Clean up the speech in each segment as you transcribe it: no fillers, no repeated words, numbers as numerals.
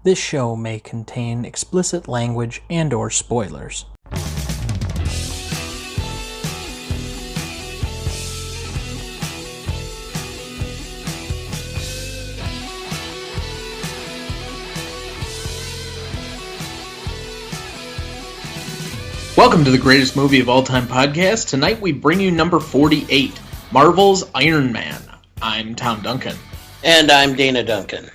This show may contain explicit language and/or spoilers. Welcome to the Greatest Movie of All Time podcast. Tonight we bring you number 48, Marvel's Iron Man. I'm Tom Duncan. And I'm Dana Duncan.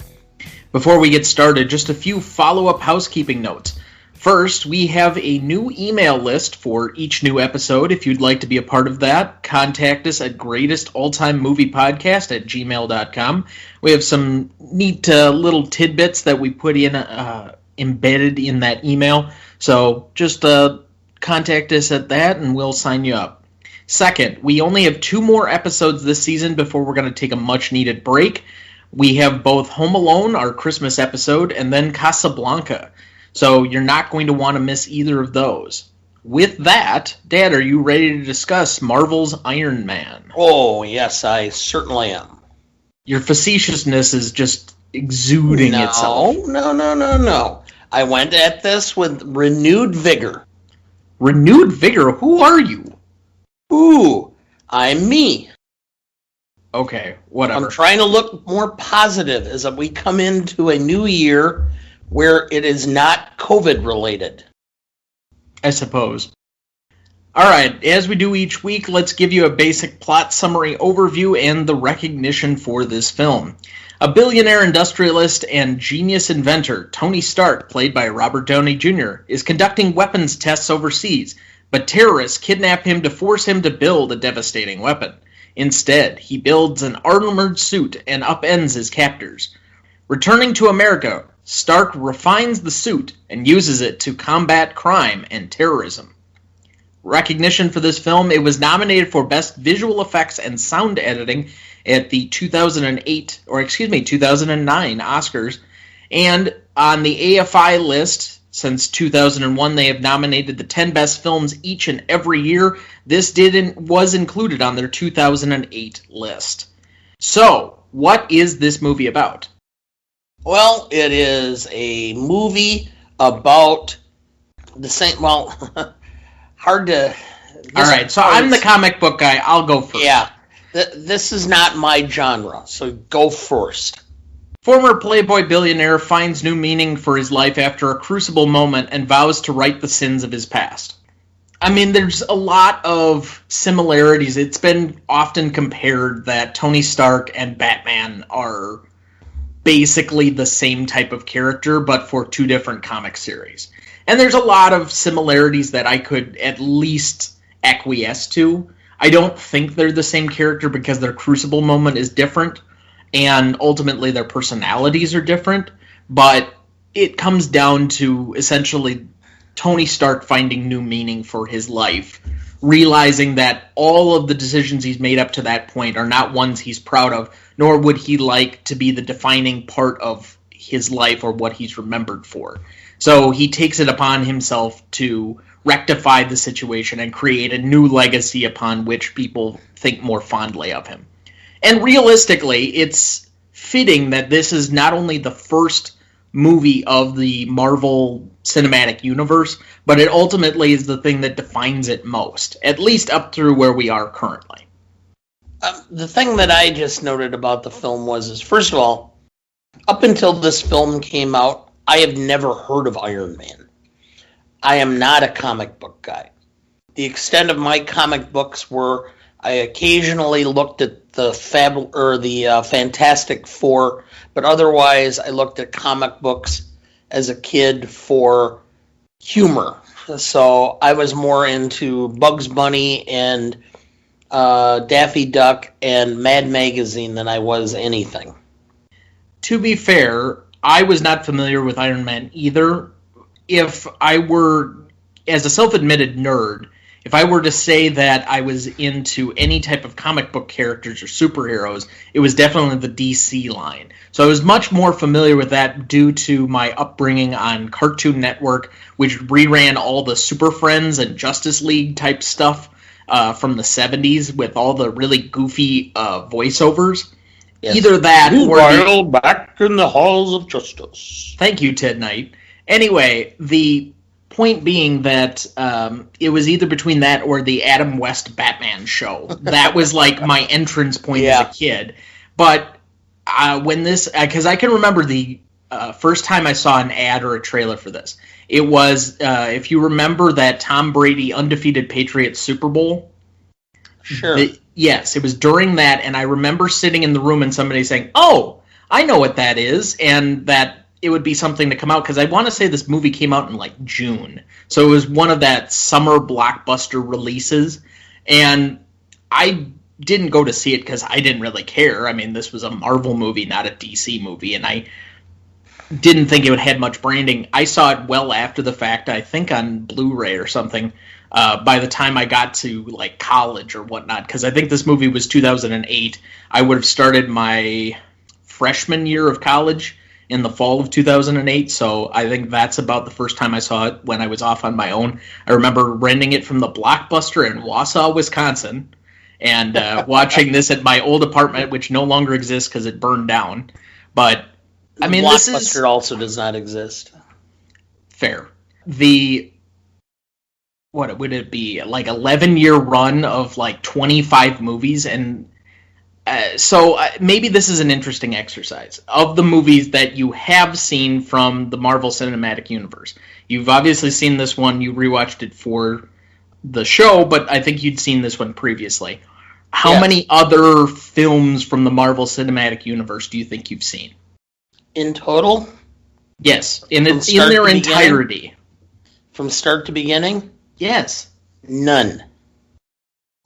Before we get started, just a few follow-up housekeeping notes. First, we have a new email list for each new episode. If you'd like to be a part of that, contact us at greatestalltimemoviepodcast@gmail.com. We have some neat little tidbits that we put in embedded in that email. So just contact us at that and we'll sign you up. Second, we only have 2 more episodes this season before we're going to take a much-needed break. We have both Home Alone, our Christmas episode, and then Casablanca. So you're not going to want to miss either of those. With that, Dad, are you ready to discuss Marvel's Iron Man? Oh, yes, I certainly am. Your facetiousness is just exuding itself. No. I went at this with renewed vigor. Renewed vigor? Who are you? Ooh, I'm me. Okay, whatever. I'm trying to look more positive as we come into a new year where it is not COVID related. I suppose. Alright, as we do each week, let's give you a basic plot summary overview and the recognition for this film. A billionaire industrialist and genius inventor, Tony Stark, played by Robert Downey Jr., is conducting weapons tests overseas, but terrorists kidnap him to force him to build a devastating weapon. Instead, he builds an armored suit and upends his captors. Returning to America, Stark refines the suit and uses it to combat crime and terrorism. Recognition for this film, it was nominated for Best Visual Effects and Sound Editing at the 2009 Oscars, and on the AFI list, since 2001, they have nominated the 10 best films each and every year. This was included on their 2008 list. So, what is this movie about? Well, it is a movie about the same, hard to... Alright, so I'm the comic book guy. I'll go first. Yeah, this is not my genre, so go first. Former Playboy billionaire finds new meaning for his life after a crucible moment and vows to right the sins of his past. I mean, there's a lot of similarities. It's been often compared that Tony Stark and Batman are basically the same type of character, but for 2 different comic series. And there's a lot of similarities that I could at least acquiesce to. I don't think they're the same character because their crucible moment is different, and ultimately their personalities are different, but it comes down to essentially Tony Stark finding new meaning for his life, realizing that all of the decisions he's made up to that point are not ones he's proud of, nor would he like to be the defining part of his life or what he's remembered for. So he takes it upon himself to rectify the situation and create a new legacy upon which people think more fondly of him. And realistically, it's fitting that this is not only the first movie of the Marvel Cinematic Universe, but it ultimately is the thing that defines it most, at least up through where we are currently. The thing that I just noted about the film is, first of all, up until this film came out, I have never heard of Iron Man. I am not a comic book guy. The extent of my comic books were I occasionally looked at the Fantastic Four, but otherwise I looked at comic books as a kid for humor. So I was more into Bugs Bunny and Daffy Duck and Mad Magazine than I was anything. To be fair, I was not familiar with Iron Man either. If I were, as a self-admitted nerd, if I were to say that I was into any type of comic book characters or superheroes, it was definitely the DC line. So I was much more familiar with that due to my upbringing on Cartoon Network, which reran all the Super Friends and Justice League type stuff from the 70s with all the really goofy voiceovers. Yes. Either that or back back in the halls of justice. Thank you, Ted Knight. Anyway, the point being that it was either between that or the Adam West Batman show. That was like my entrance point as a kid. But when this, because I can remember the first time I saw an ad or a trailer for this, it was, if you remember that Tom Brady undefeated Patriots Super Bowl. Sure. Yes, it was during that, and I remember sitting in the room and somebody saying, "Oh, I know what that is," and that it would be something to come out, because I want to say this movie came out in like June. So it was one of that summer blockbuster releases, and I didn't go to see it because I didn't really care. I mean, this was a Marvel movie, not a DC movie, and I didn't think it would have much branding. I saw it well after the fact, I think on Blu-ray or something, by the time I got to like college or whatnot, because I think this movie was 2008. I would have started my freshman year of college in the fall of 2008, so I think that's about the first time I saw it when I was off on my own. I remember renting it from the Blockbuster in Wausau, Wisconsin, and watching this at my old apartment, which no longer exists because it burned down. But I mean, Blockbuster this is also does not exist. fair. What would it be, like 11-year run of like 25 movies, and so maybe this is an interesting exercise of the movies that you have seen from the Marvel Cinematic Universe. You've obviously seen this one, you rewatched it for the show, but I think you'd seen this one previously. How many other films from the Marvel Cinematic Universe do you think you've seen? In total? Yes, in their entirety. From start to beginning? Yes. None.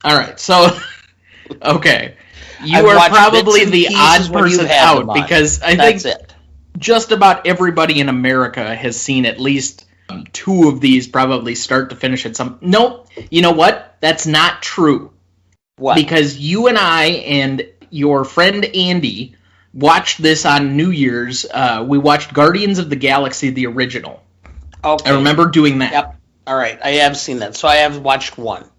All right, so, okay. I've You are watched probably bits and the pieces odd when you person have them out, on. because I That's think it. just about everybody in America has seen at least two of these, probably start to finish at some... Nope, you know what? That's not true. What? Because you and I and your friend Andy watched this on New Year's. We watched Guardians of the Galaxy, the original. Okay. I remember doing that. Yep. All right. I have seen that. So I have watched one.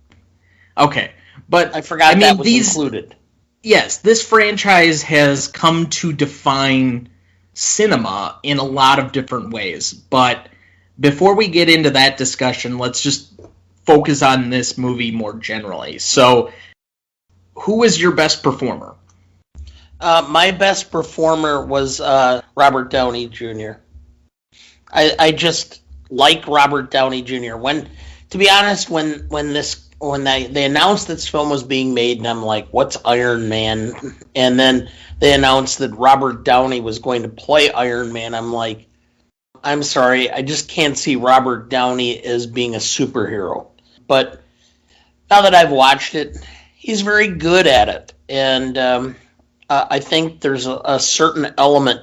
Okay. But I forgot that was included. Yes, this franchise has come to define cinema in a lot of different ways. But before we get into that discussion, let's just focus on this movie more generally. So, who was your best performer? My best performer was Robert Downey Jr. I just like Robert Downey Jr. To be honest, when they announced this film was being made, and I'm like, what's Iron Man? And then they announced that Robert Downey was going to play Iron Man. I'm like, I'm sorry, I just can't see Robert Downey as being a superhero. But now that I've watched it, he's very good at it. And I think there's a certain element.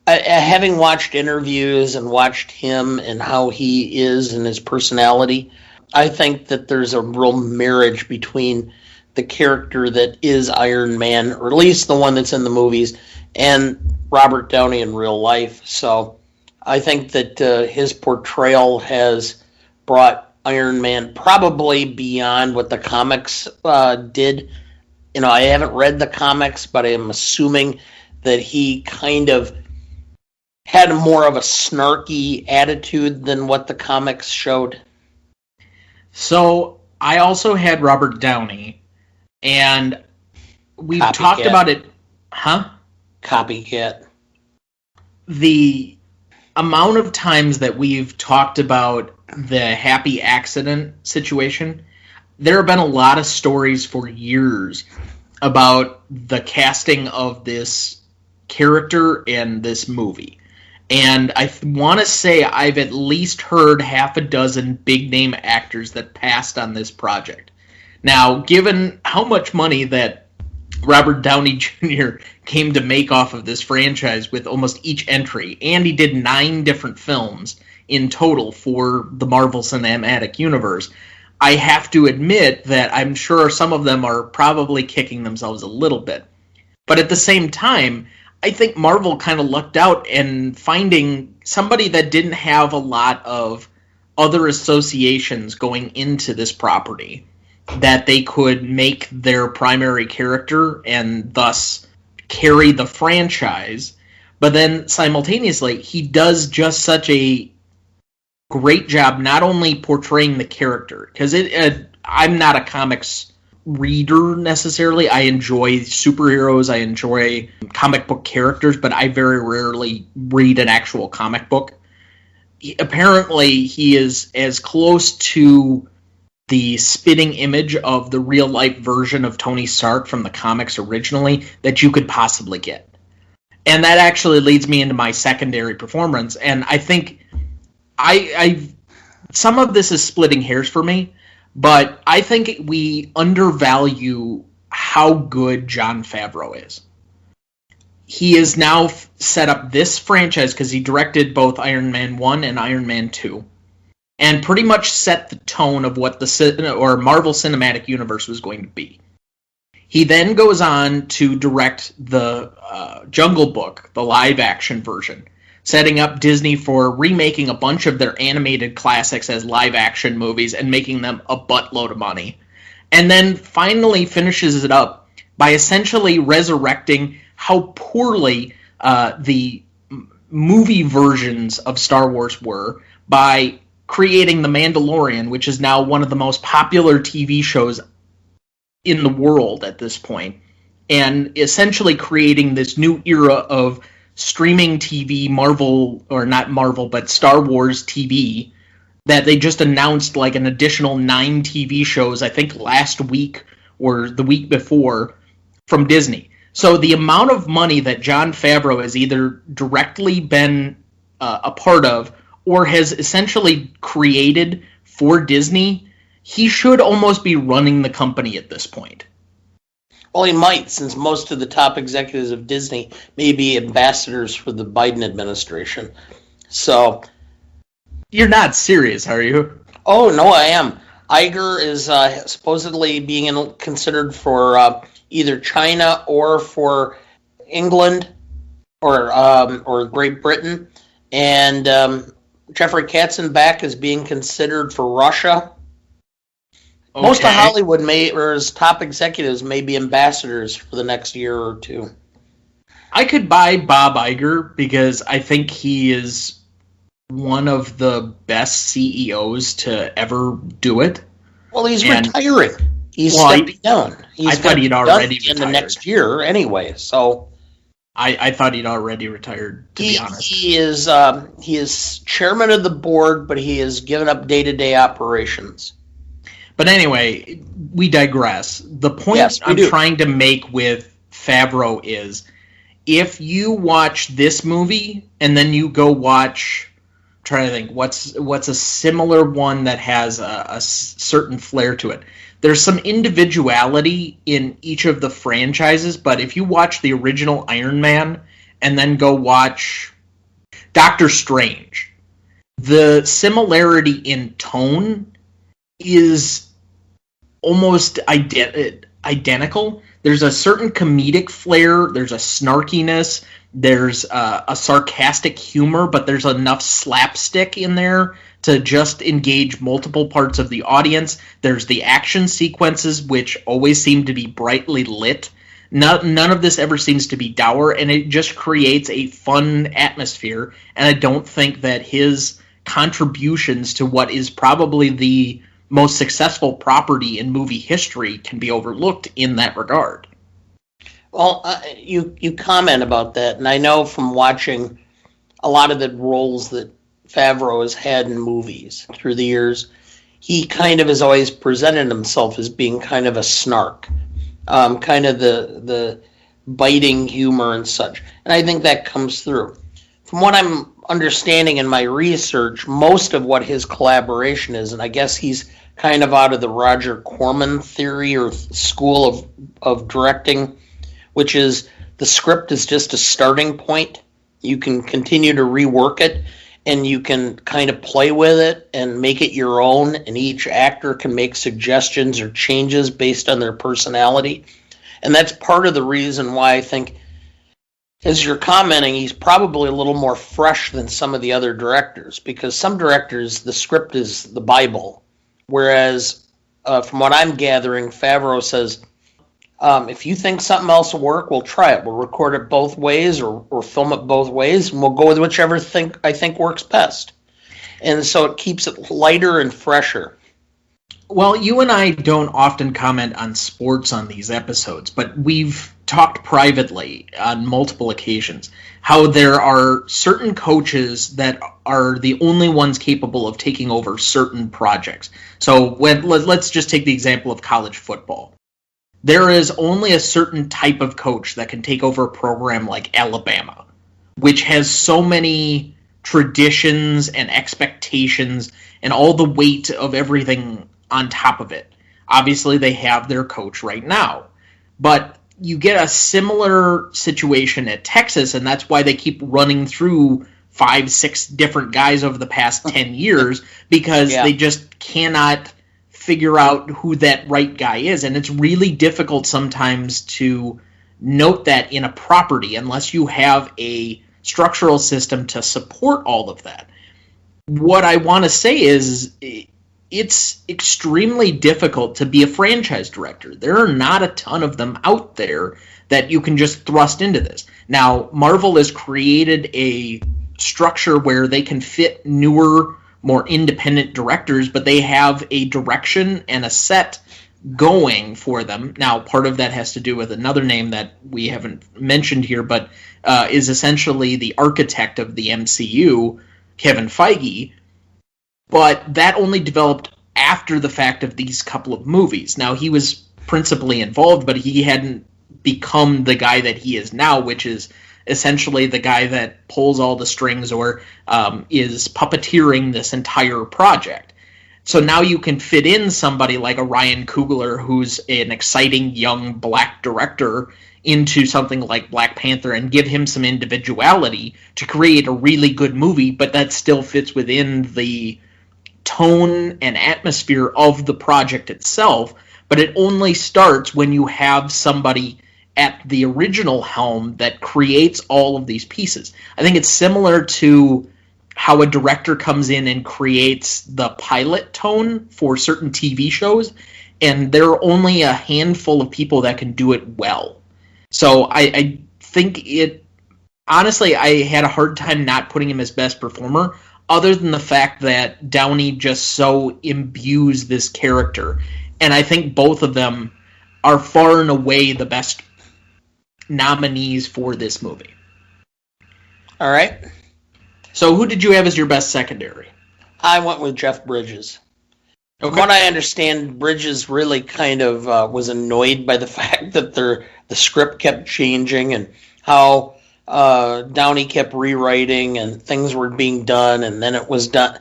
Having watched interviews and watched him and how he is and his personality, I think that there's a real marriage between the character that is Iron Man, or at least the one that's in the movies, and Robert Downey in real life. So I think that his portrayal has brought Iron Man probably beyond what the comics did. You know, I haven't read the comics, but I am assuming that he kind of had more of a snarky attitude than what the comics showed. So, I also had Robert Downey, and we've Copycat. talked about it. Huh? Copycat. The amount of times that we've talked about the happy accident situation, there have been a lot of stories for years about the casting of this character in this movie. And I want to say I've at least heard half a dozen big-name actors that passed on this project. Now, given how much money that Robert Downey Jr. came to make off of this franchise with almost each entry, and he did 9 different films in total for the Marvel Cinematic Universe, I have to admit that I'm sure some of them are probably kicking themselves a little bit. But at the same time, I think Marvel kind of lucked out in finding somebody that didn't have a lot of other associations going into this property that they could make their primary character and thus carry the franchise, But then simultaneously, he does just such a great job not only portraying the character, because I'm not a comics reader necessarily. I enjoy superheroes, I enjoy comic book characters, but I very rarely read an actual comic book. Apparently, he is as close to the spitting image of the real-life version of Tony Stark from the comics originally that you could possibly get. And that actually leads me into my secondary performance, and I think some of this is splitting hairs for me, but I think we undervalue how good Jon Favreau is. He has now set up this franchise because he directed both Iron Man 1 and Iron Man 2, and pretty much set the tone of what the Marvel Cinematic Universe was going to be. He then goes on to direct the Jungle Book, the live-action version, setting up Disney for remaking a bunch of their animated classics as live-action movies and making them a buttload of money. And then finally finishes it up by essentially resurrecting how poorly the movie versions of Star Wars were by creating The Mandalorian, which is now one of the most popular TV shows in the world at this point, and essentially creating this new era of streaming TV, Marvel, or not Marvel, but Star Wars TV, that they just announced like an additional 9 TV shows, I think last week or the week before, from Disney. So the amount of money that Jon Favreau has either directly been a part of or has essentially created for Disney, he should almost be running the company at this point. Well, he might, since most of the top executives of Disney may be ambassadors for the Biden administration. So, you're not serious, are you? Oh, no, I am. Iger is supposedly being considered for either China or for England or Great Britain. And Jeffrey Katzenbach is being considered for Russia. Okay. Most of Hollywood or his top executives may be ambassadors for the next year or two. I could buy Bob Iger because I think he is one of the best CEOs to ever do it. Well, he's retiring. He's stepping down. I thought he'd already retired. In the next year anyway, so... I thought he'd already retired, to be honest. He is chairman of the board, but he has given up day-to-day operations. But anyway, we digress. The point I'm trying to make with Favreau is, if you watch this movie and then you go watch, I'm trying to think, what's a similar one that has a certain flair to it. There's some individuality in each of the franchises, but if you watch the original Iron Man and then go watch Doctor Strange, the similarity in tone is almost identical. There's a certain comedic flair, there's a snarkiness, there's a sarcastic humor, but there's enough slapstick in there to just engage multiple parts of the audience. There's the action sequences, which always seem to be brightly lit. None of this ever seems to be dour, and it just creates a fun atmosphere, and I don't think that his contributions to what is probably the most successful property in movie history can be overlooked in that regard. Well, you comment about that, and I know from watching a lot of the roles that Favreau has had in movies through the years, he kind of has always presented himself as being kind of a snark, kind of the biting humor and such. And I think that comes through. From what I'm understanding in my research, most of what his collaboration is, and I guess he's kind of out of the Roger Corman theory or school of directing, which is the script is just a starting point. You can continue to rework it, and you can kind of play with it and make it your own, and each actor can make suggestions or changes based on their personality. And that's part of the reason why I think, as you're commenting, he's probably a little more fresh than some of the other directors, because some directors, the script is the Bible, whereas from what I'm gathering, Favreau says, If you think something else will work, we'll try it. We'll record it both ways or film it both ways, and we'll go with whichever I think works best. And so it keeps it lighter and fresher. Well, you and I don't often comment on sports on these episodes, but we've talked privately on multiple occasions how there are certain coaches that are the only ones capable of taking over certain projects. So let's just take the example of college football. There is only a certain type of coach that can take over a program like Alabama, which has so many traditions and expectations and all the weight of everything on top of it. Obviously, they have their coach right now. But you get a similar situation at Texas, and that's why they keep running through 5, 6 different guys over the past 10 years, because they just cannot figure out who that right guy is. And it's really difficult sometimes to note that in a property unless you have a structural system to support all of that. What I want to say is it's extremely difficult to be a franchise director. There are not a ton of them out there that you can just thrust into this. Now, Marvel has created a structure where they can fit newer, more independent directors, but they have a direction and a set going for them. Now, part of that has to do with another name that we haven't mentioned here, but is essentially the architect of the MCU, Kevin Feige. But that only developed after the fact of these couple of movies. Now, he was principally involved, but he hadn't become the guy that he is now, which is essentially the guy that pulls all the strings or is puppeteering this entire project. So now you can fit in somebody like a Ryan Coogler, who's an exciting young black director, into something like Black Panther and give him some individuality to create a really good movie, but that still fits within the tone and atmosphere of the project itself. But it only starts when you have somebody at the original helm that creates all of these pieces. I think it's similar to how a director comes in and creates the pilot tone for certain TV shows, and there are only a handful of people that can do it well. So I think honestly, I had a hard time not putting him as best performer, other than the fact that Downey just so imbues this character. And I think both of them are far and away the best nominees for this movie. All right. So who did you have as your best secondary? I went with Jeff Bridges. Okay. From what I understand, Bridges really kind of was annoyed by the fact that the script kept changing and how Downey kept rewriting and things were being done and then it was done.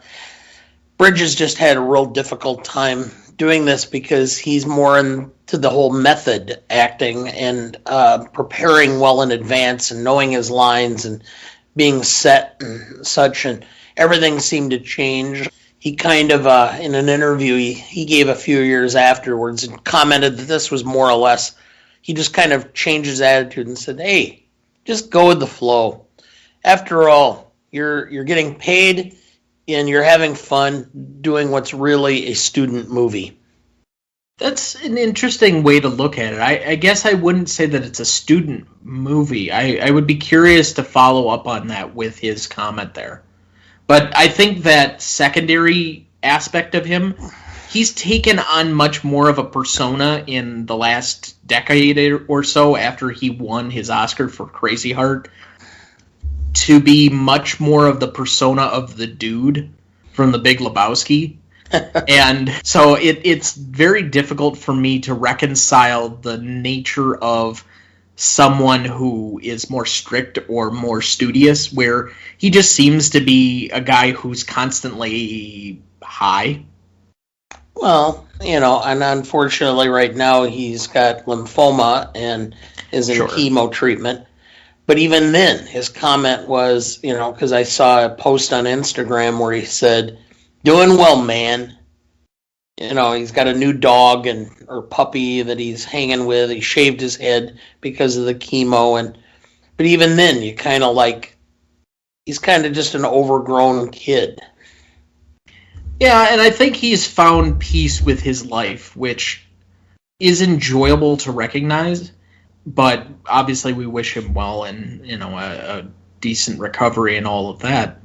Bridges just had a real difficult time doing this because he's more into the whole method acting and preparing well in advance and knowing his lines and being set and such, and everything seemed to change. He kind of, in an interview he gave a few years afterwards and commented that this was more or less, he just kind of changed his attitude and said, hey, just go with the flow. After all, you're getting paid and you're having fun doing what's really a student movie. That's an interesting way to look at it. I guess I wouldn't say that it's a student movie. I would be curious to follow up on that with his comment there. But I think that secondary aspect of him, he's taken on much more of a persona in the last decade or so after he won his Oscar for Crazy Heart, to be much more of the persona of the dude from The Big Lebowski. And so it's very difficult for me to reconcile the nature of someone who is more strict or more studious, where he just seems to be a guy who's constantly high. Well, and unfortunately right now he's got lymphoma and is in chemo treatment. But even then, his comment was, because I saw a post on Instagram where he said, doing well, man. He's got a new dog or puppy that he's hanging with. He shaved his head because of the chemo. But even then, you kind of he's kind of just an overgrown kid. Yeah, and I think he's found peace with his life, which is enjoyable to recognize, but obviously we wish him well and, a decent recovery and all of that.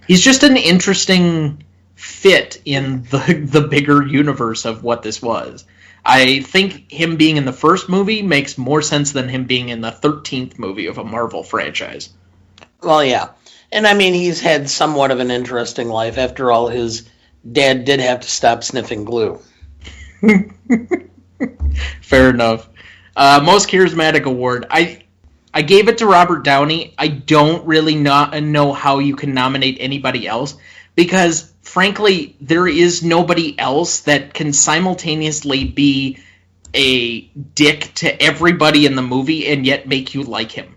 He's just an interesting fit in the bigger universe of what this was. I think him being in the first movie makes more sense than him being in the 13th movie of a Marvel franchise. Well, yeah. And I mean, he's had somewhat of an interesting life. After all, his dad did have to stop sniffing glue. Fair enough. Most charismatic award. I gave it to Robert Downey. I don't really know how you can nominate anybody else because, frankly, there is nobody else that can simultaneously be a dick to everybody in the movie and yet make you like him.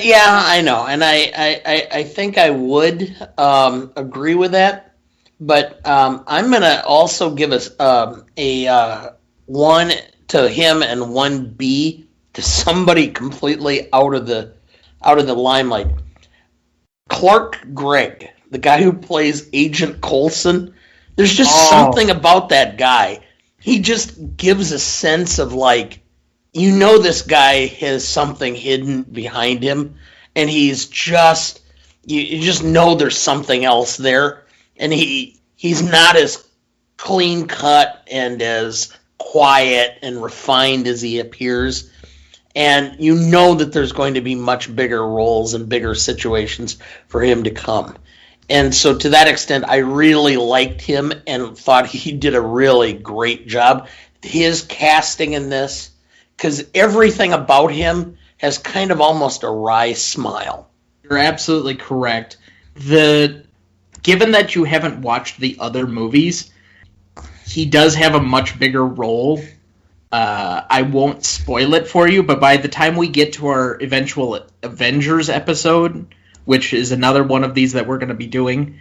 Yeah, I know, and I think I would agree with that, but I'm going to also give us a 1 to him and 1 B to somebody completely out of the limelight. Clark Gregg, the guy who plays Agent Coulson. There's just something about that guy. He just gives a sense of like, this guy has something hidden behind him, and he's just, you just know there's something else there, and he's not as clean cut and as quiet and refined as he appears, and you know that there's going to be much bigger roles and bigger situations for him to come. And so to that extent, I really liked him and thought he did a really great job. His casting in this, because everything about him has kind of almost a wry smile. You're absolutely correct. Given that you haven't watched the other movies, he does have a much bigger role. I won't spoil it for you, but by the time we get to our eventual Avengers episode, which is another one of these that we're going to be doing,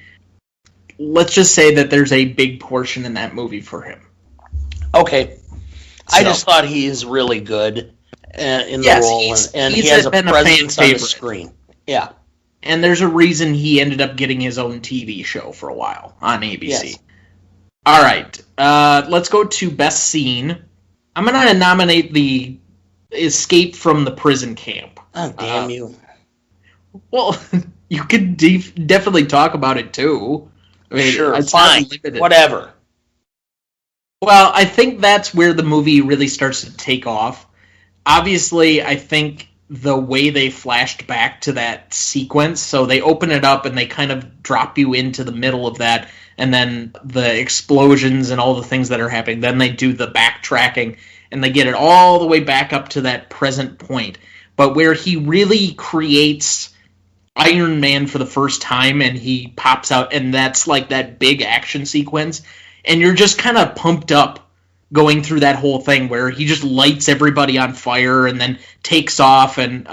let's just say that there's a big portion in that movie for him. Okay. So. I just thought he's really good in the role, and he has a presence on the screen. Yeah. And there's a reason he ended up getting his own TV show for a while on ABC. Yes. All right. Let's go to Best Scene. I'm going to nominate the escape from the prison camp. Oh, damn you. Well, you could definitely talk about it, too. I mean, sure, fine. Whatever. Well, I think that's where the movie really starts to take off. Obviously, I think the way they flashed back to that sequence, so they open it up and they kind of drop you into the middle of that, and then the explosions and all the things that are happening, then they do the backtracking, and they get it all the way back up to that present point. But where he really creates Iron Man for the first time, and he pops out, and that's like that big action sequence, and you're just kind of pumped up going through that whole thing where he just lights everybody on fire and then takes off and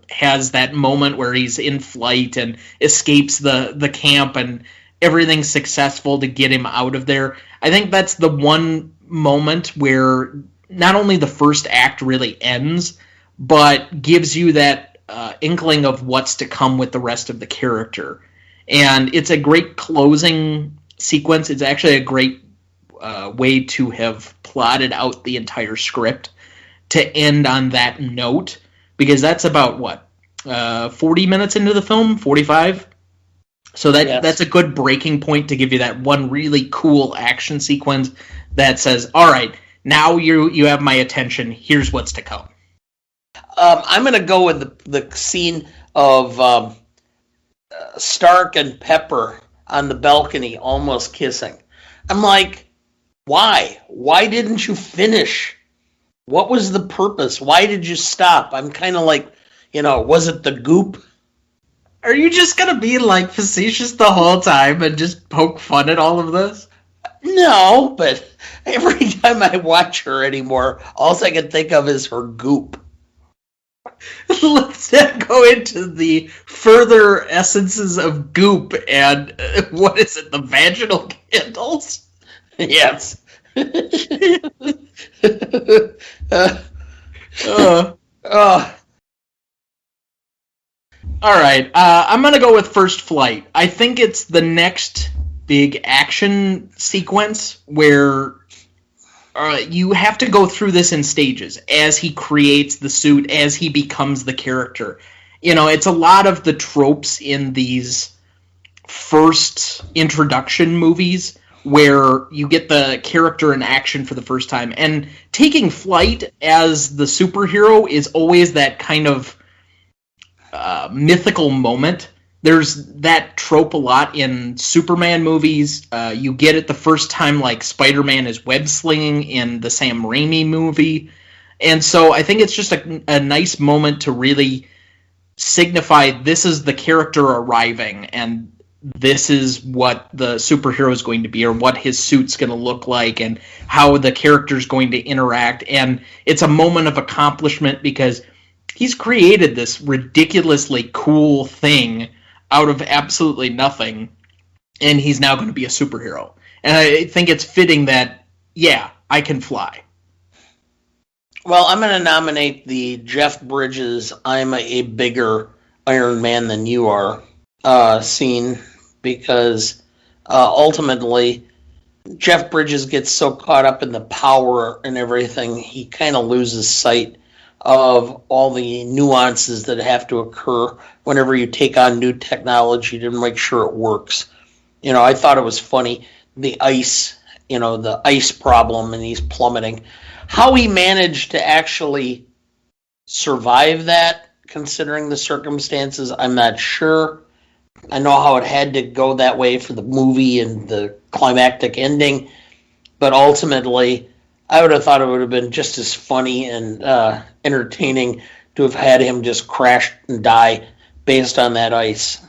has that moment where he's in flight and escapes the camp and everything's successful to get him out of there. I think that's the one moment where not only the first act really ends, but gives you that inkling of what's to come with the rest of the character. And it's a great closing sequence. It's actually a great way to have plotted out the entire script to end on that note, because that's about 40 minutes into the film, 45. So that's a good breaking point to give you that one really cool action sequence that says, all right, now you have my attention, here's what's to come. I'm going to go with the scene of Stark and Pepper on the balcony almost kissing. I'm like, why? Why didn't you finish? What was the purpose? Why did you stop? I'm kind of like, was it the goop? Are you just going to be like facetious the whole time and just poke fun at all of this? No, but every time I watch her anymore, all I can think of is her goop. Let's then go into the further essences of goop and what is it, the vaginal candles? Yes. All right, I'm going to go with First Flight. I think it's the next big action sequence where you have to go through this in stages as he creates the suit, as he becomes the character. It's a lot of the tropes in these first introduction movies where you get the character in action for the first time. And taking flight as the superhero is always that kind of mythical moment. There's that trope a lot in Superman movies. You get it the first time, like Spider-Man is web-slinging in the Sam Raimi movie. And so I think it's just a nice moment to really signify this is the character arriving, and this is what the superhero is going to be, or what his suit's going to look like, and how the character's going to interact. And it's a moment of accomplishment because he's created this ridiculously cool thing out of absolutely nothing, and he's now going to be a superhero. And I think it's fitting that, yeah, I can fly. Well, I'm going to nominate the Jeff Bridges "I'm a bigger Iron Man than you are" scene, because ultimately Jeff Bridges gets so caught up in the power and everything, he kind of loses sight of all the nuances that have to occur whenever you take on new technology to make sure it works. I thought it was funny, the ice problem, and he's plummeting. How he managed to actually survive that, considering the circumstances, I'm not sure. I know how it had to go that way for the movie and the climactic ending, but ultimately, I would have thought it would have been just as funny and entertaining to have had him just crash and die based on that ice.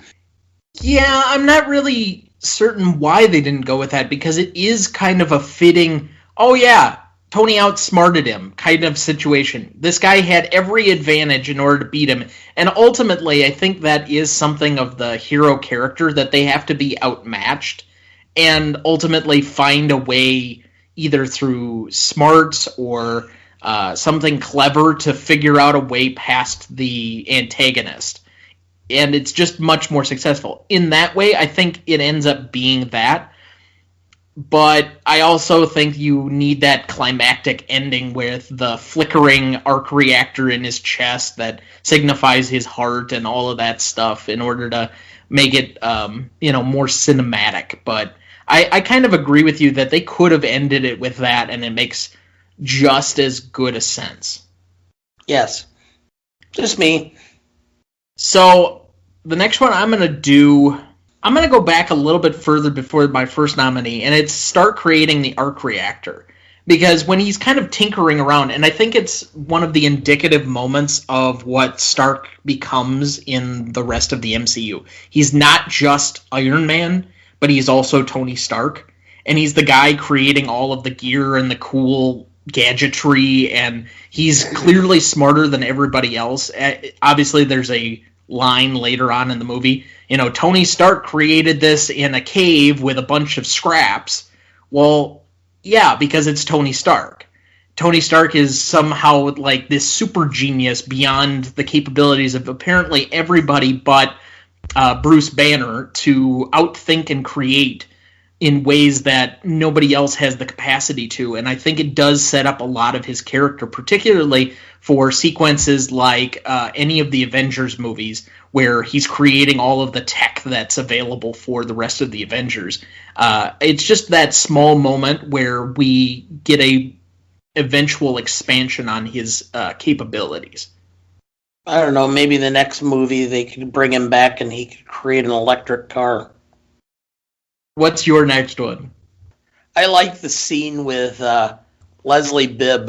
Yeah, I'm not really certain why they didn't go with that, because it is kind of a fitting, oh yeah, Tony outsmarted him kind of situation. This guy had every advantage in order to beat him. And ultimately, I think that is something of the hero character, that they have to be outmatched and ultimately find a way, either through smarts or something clever, to figure out a way past the antagonist. And it's just much more successful. In that way, I think it ends up being that. But I also think you need that climactic ending with the flickering arc reactor in his chest that signifies his heart and all of that stuff in order to make it, more cinematic. But I kind of agree with you that they could have ended it with that, and it makes just as good a sense. Yes. Just me. So the next one I'm going to go back a little bit further before my first nominee, and it's start creating the arc reactor. Because when he's kind of tinkering around, and I think it's one of the indicative moments of what Stark becomes in the rest of the MCU. He's not just Iron Man, but he's also Tony Stark. And he's the guy creating all of the gear and the cool gadgetry, and he's clearly smarter than everybody else. Obviously, there's a line later on in the movie. Tony Stark created this in a cave with a bunch of scraps. Well, yeah, because it's Tony Stark. Tony Stark is somehow like this super genius beyond the capabilities of apparently everybody but Bruce Banner to outthink and create in ways that nobody else has the capacity to. And I think it does set up a lot of his character, particularly for sequences like any of the Avengers movies, where he's creating all of the tech that's available for the rest of the Avengers. It's just that small moment where we get a eventual expansion on his capabilities. I don't know, maybe the next movie they could bring him back and he could create an electric car. What's your next one? I like the scene with Leslie Bibb,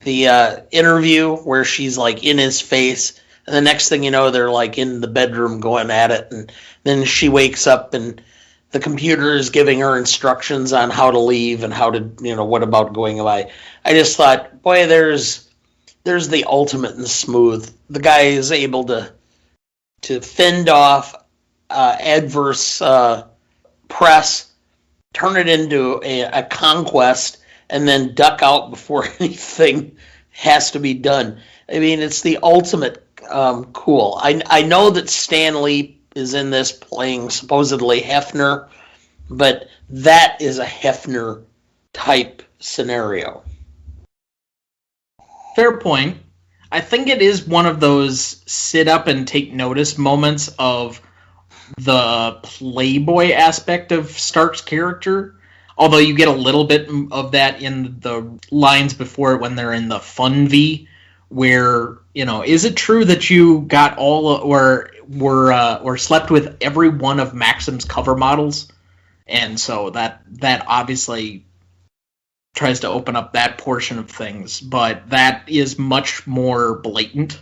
the interview where she's like in his face, and the next thing you know, they're like in the bedroom going at it, and then she wakes up and the computer is giving her instructions on how to leave and how to, what about going away. I just thought, boy, there's the ultimate in smooth. The guy is able to fend off adverse press, turn it into a conquest, and then duck out before anything has to be done. I mean, it's the ultimate cool. I know that Stan Lee is in this playing supposedly Hefner, but that is a Hefner type scenario. Fair point. I think it is one of those sit up and take notice moments of the playboy aspect of Stark's character. Although you get a little bit of that in the lines before it when they're in the Fun V, where, is it true that you got all or slept with every one of Maxim's cover models? And so that obviously tries to open up that portion of things, but that is much more blatant.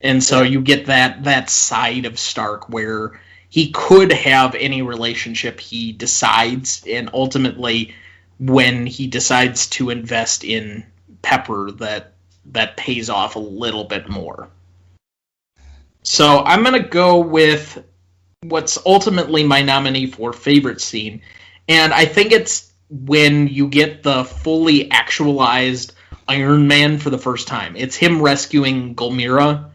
And so you get that side of Stark where he could have any relationship he decides, and ultimately when he decides to invest in Pepper, that pays off a little bit more. So I'm going to go with what's ultimately my nominee for favorite scene, and I think it's when you get the fully actualized Iron Man for the first time. It's him rescuing Gulmira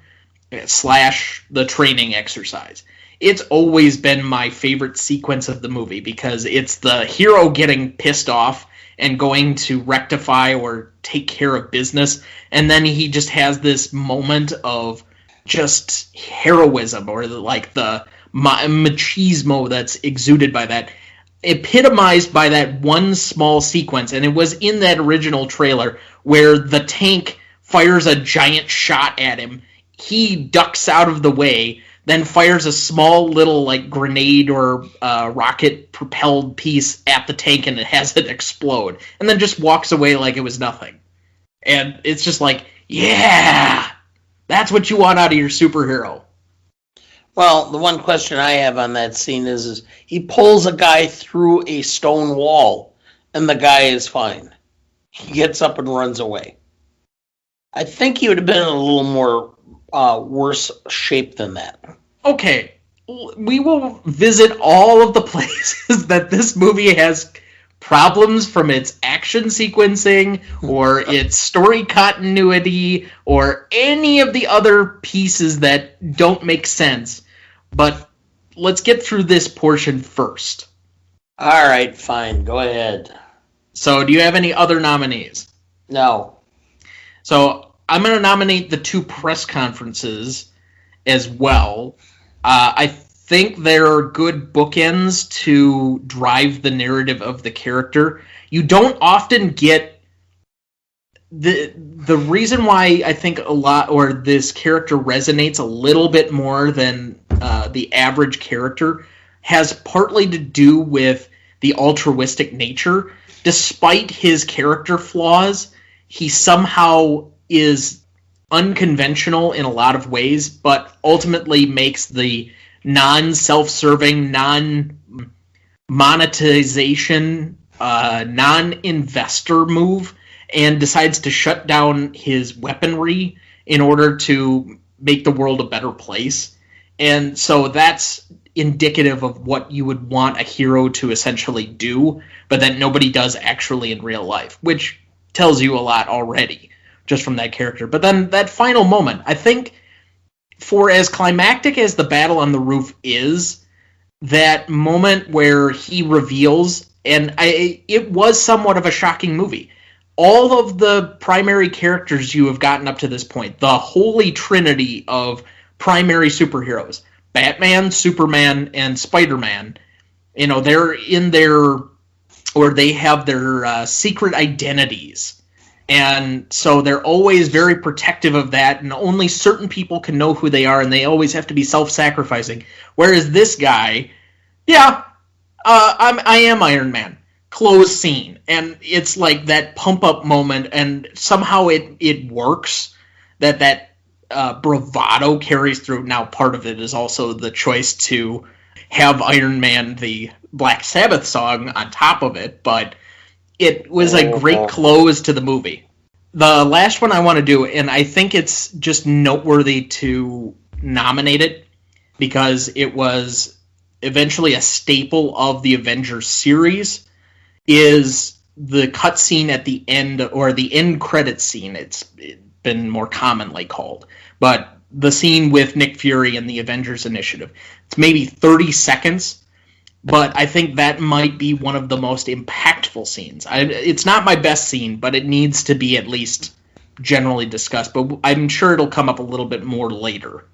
/ the training exercise. It's always been my favorite sequence of the movie because it's the hero getting pissed off and going to rectify or take care of business, and then he just has this moment of just heroism, or like the machismo that's exuded by that, epitomized by that one small sequence. And it was in that original trailer where the tank fires a giant shot at him, he ducks out of the way, then fires a small little like grenade or rocket propelled piece at the tank, and it has it explode, and then just walks away like it was nothing. And it's just like, yeah, that's what you want out of your superhero. Well, the one question I have on that scene is he pulls a guy through a stone wall, and the guy is fine. He gets up and runs away. I think he would have been in a little more worse shape than that. Okay, we will visit all of the places that this movie has problems from its action sequencing or its story continuity or any of the other pieces that don't make sense. But let's get through this portion first. All right, fine. Go ahead. So do you have any other nominees? No. So I'm going to nominate the two press conferences as well. I think they're good bookends to drive the narrative of the character. You don't often get the reason why I think a lot, or this character resonates a little bit more than the average character, has partly to do with the altruistic nature. Despite his character flaws, he somehow is unconventional in a lot of ways, but ultimately makes the non-self-serving, non-monetization, non-investor move, and decides to shut down his weaponry in order to make the world a better place. And so that's indicative of what you would want a hero to essentially do, but that nobody does actually in real life, which tells you a lot already just from that character. But then that final moment, I think, for as climactic as the battle on the roof is, that moment where he reveals, and it was somewhat of a shocking movie, all of the primary characters you have gotten up to this point, the holy trinity of primary superheroes, Batman, Superman, and Spider-Man, they're in their, or they have their secret identities. And so they're always very protective of that, and only certain people can know who they are, and they always have to be self-sacrificing. Whereas this guy, I am Iron Man. Close scene. And it's like that pump-up moment, and somehow it works, that bravado carries through. Now, part of it is also the choice to have Iron Man, the Black Sabbath song, on top of it, but it was a great close to the movie. The last one I want to do, and I think it's just noteworthy to nominate it, because it was eventually a staple of the Avengers series, is the cutscene at the end, or the end credits scene, it's been more commonly called. But the scene with Nick Fury and the Avengers Initiative. It's maybe 30 seconds, but I think that might be one of the most impactful scenes. It's not my best scene, but it needs to be at least generally discussed, but I'm sure it'll come up a little bit more later.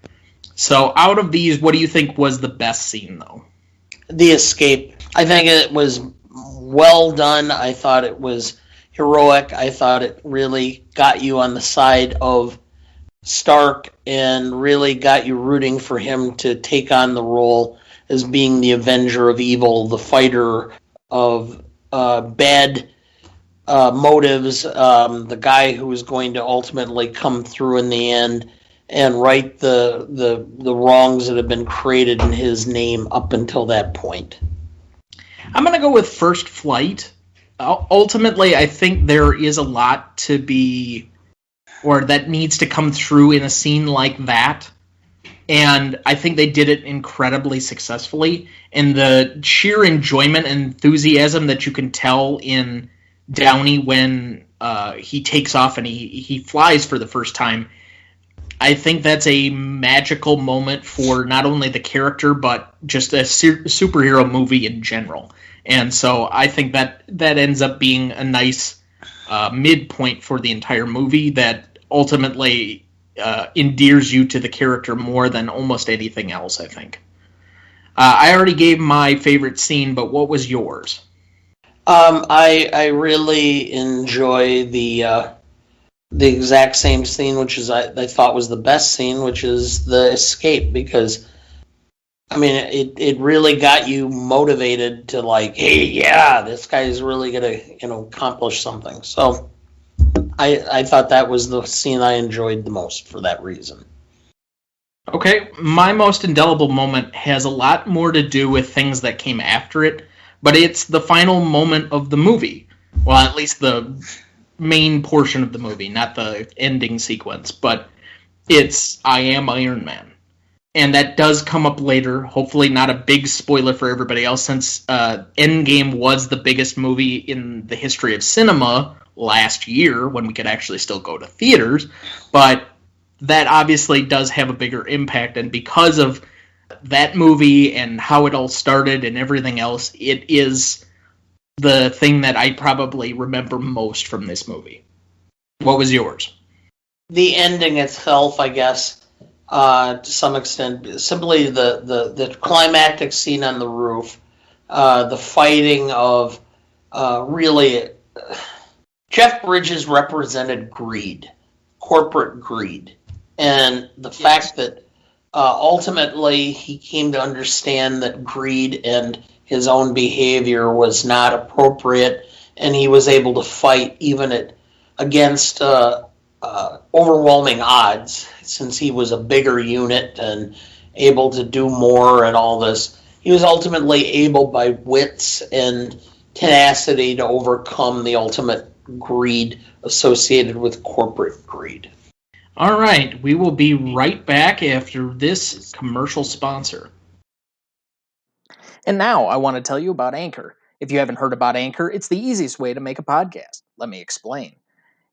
So out of these, what do you think was the best scene, though? The escape. I think it was well done. I thought it was heroic. I thought it really got you on the side of Stark and really got you rooting for him to take on the role as being the avenger of evil, the fighter of bad motives, the guy who was going to ultimately come through in the end and right the wrongs that have been created in his name up until that point. I'm going to go with First Flight. Ultimately, I think there is a lot to be, or that needs to come through in a scene like that. And I think they did it incredibly successfully. And the sheer enjoyment and enthusiasm that you can tell in Downey when he takes off and he flies for the first time, I think that's a magical moment for not only the character, but just a superhero movie in general. And so I think that ends up being a nice midpoint for the entire movie that ultimately endears you to the character more than almost anything else, I think. I already gave my favorite scene, but what was yours? I really enjoy the exact same scene, which is I thought was the best scene, which is the escape, because I mean it really got you motivated to like, hey, yeah, this guy is really gonna accomplish something. So I thought that was the scene I enjoyed the most for that reason. Okay, my most indelible moment has a lot more to do with things that came after it, but it's the final moment of the movie. Well, at least the main portion of the movie, not the ending sequence, but it's I Am Iron Man. And that does come up later, hopefully not a big spoiler for everybody else, since Endgame was the biggest movie in the history of cinema last year, when we could actually still go to theaters, but that obviously does have a bigger impact, and because of that movie and how it all started and everything else, it is the thing that I probably remember most from this movie. What was yours? The ending itself, I guess, to some extent, simply the climactic scene on the roof, the fighting of really... Jeff Bridges represented greed, corporate greed, and the fact that ultimately he came to understand that greed and his own behavior was not appropriate, and he was able to fight even against overwhelming odds, since he was a bigger unit and able to do more and all this. He was ultimately able, by wits and tenacity, to overcome the ultimate greed associated with corporate greed. All right, we will be right back after this commercial sponsor. And now I want to tell you about Anchor. If you haven't heard about Anchor, it's the easiest way to make a podcast. Let me explain.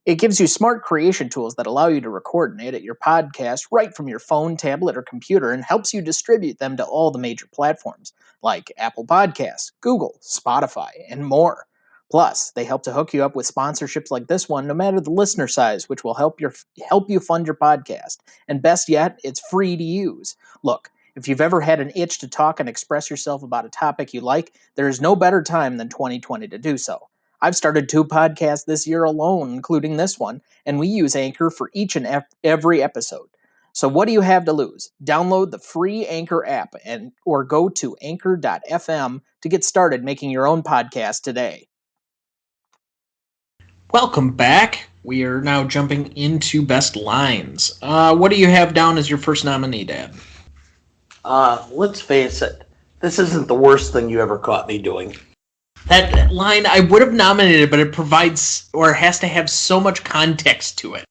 It gives you smart creation tools that allow you to record and edit your podcast right from your phone, tablet, or computer, and helps you distribute them to all the major platforms like Apple Podcasts, Google, Spotify, and more. Plus, they help to hook you up with sponsorships like this one, no matter the listener size, which will help you fund your podcast. And best yet, it's free to use. Look, if you've ever had an itch to talk and express yourself about a topic you like, there is no better time than 2020 to do so. I've started 2 podcasts this year alone, including this one, and we use Anchor for each and every episode. So what do you have to lose? Download the free Anchor app or go to anchor.fm to get started making your own podcast today. Welcome back. We are now jumping into Best Lines. What do you have down as your first nominee, Dad? Let's face it, this isn't the worst thing you ever caught me doing. That line I would have nominated, but it provides, or has to have so much context to it.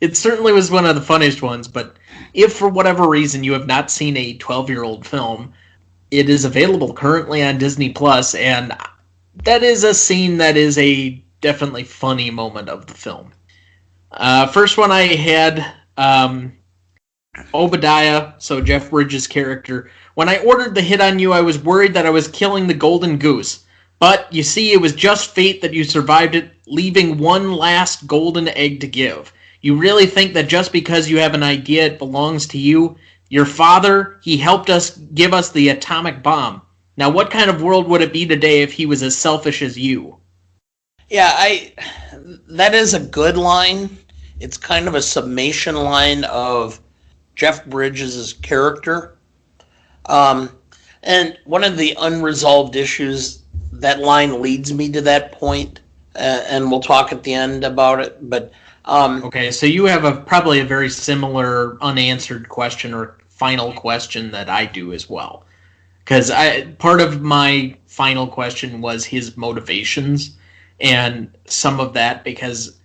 It certainly was one of the funniest ones, but if for whatever reason you have not seen a 12-year-old film, it is available currently on Disney+, and that is a scene that is a definitely funny moment of the film. First one I had, Obadiah, so Jeff Bridges' character, when I ordered the hit on you, I was worried that I was killing the golden goose. But, you see, it was just fate that you survived it, leaving one last golden egg to give. You really think that just because you have an idea it belongs to you? Your father, he helped us give us the atomic bomb. Now, what kind of world would it be today if he was as selfish as you? Yeah, that is a good line. It's kind of a summation line of Jeff Bridges' character. And one of the unresolved issues, that line leads me to that point, and we'll talk at the end about it. But okay, so you have probably a very similar unanswered question or final question that I do as well. Because part of my final question was his motivations and some of that, because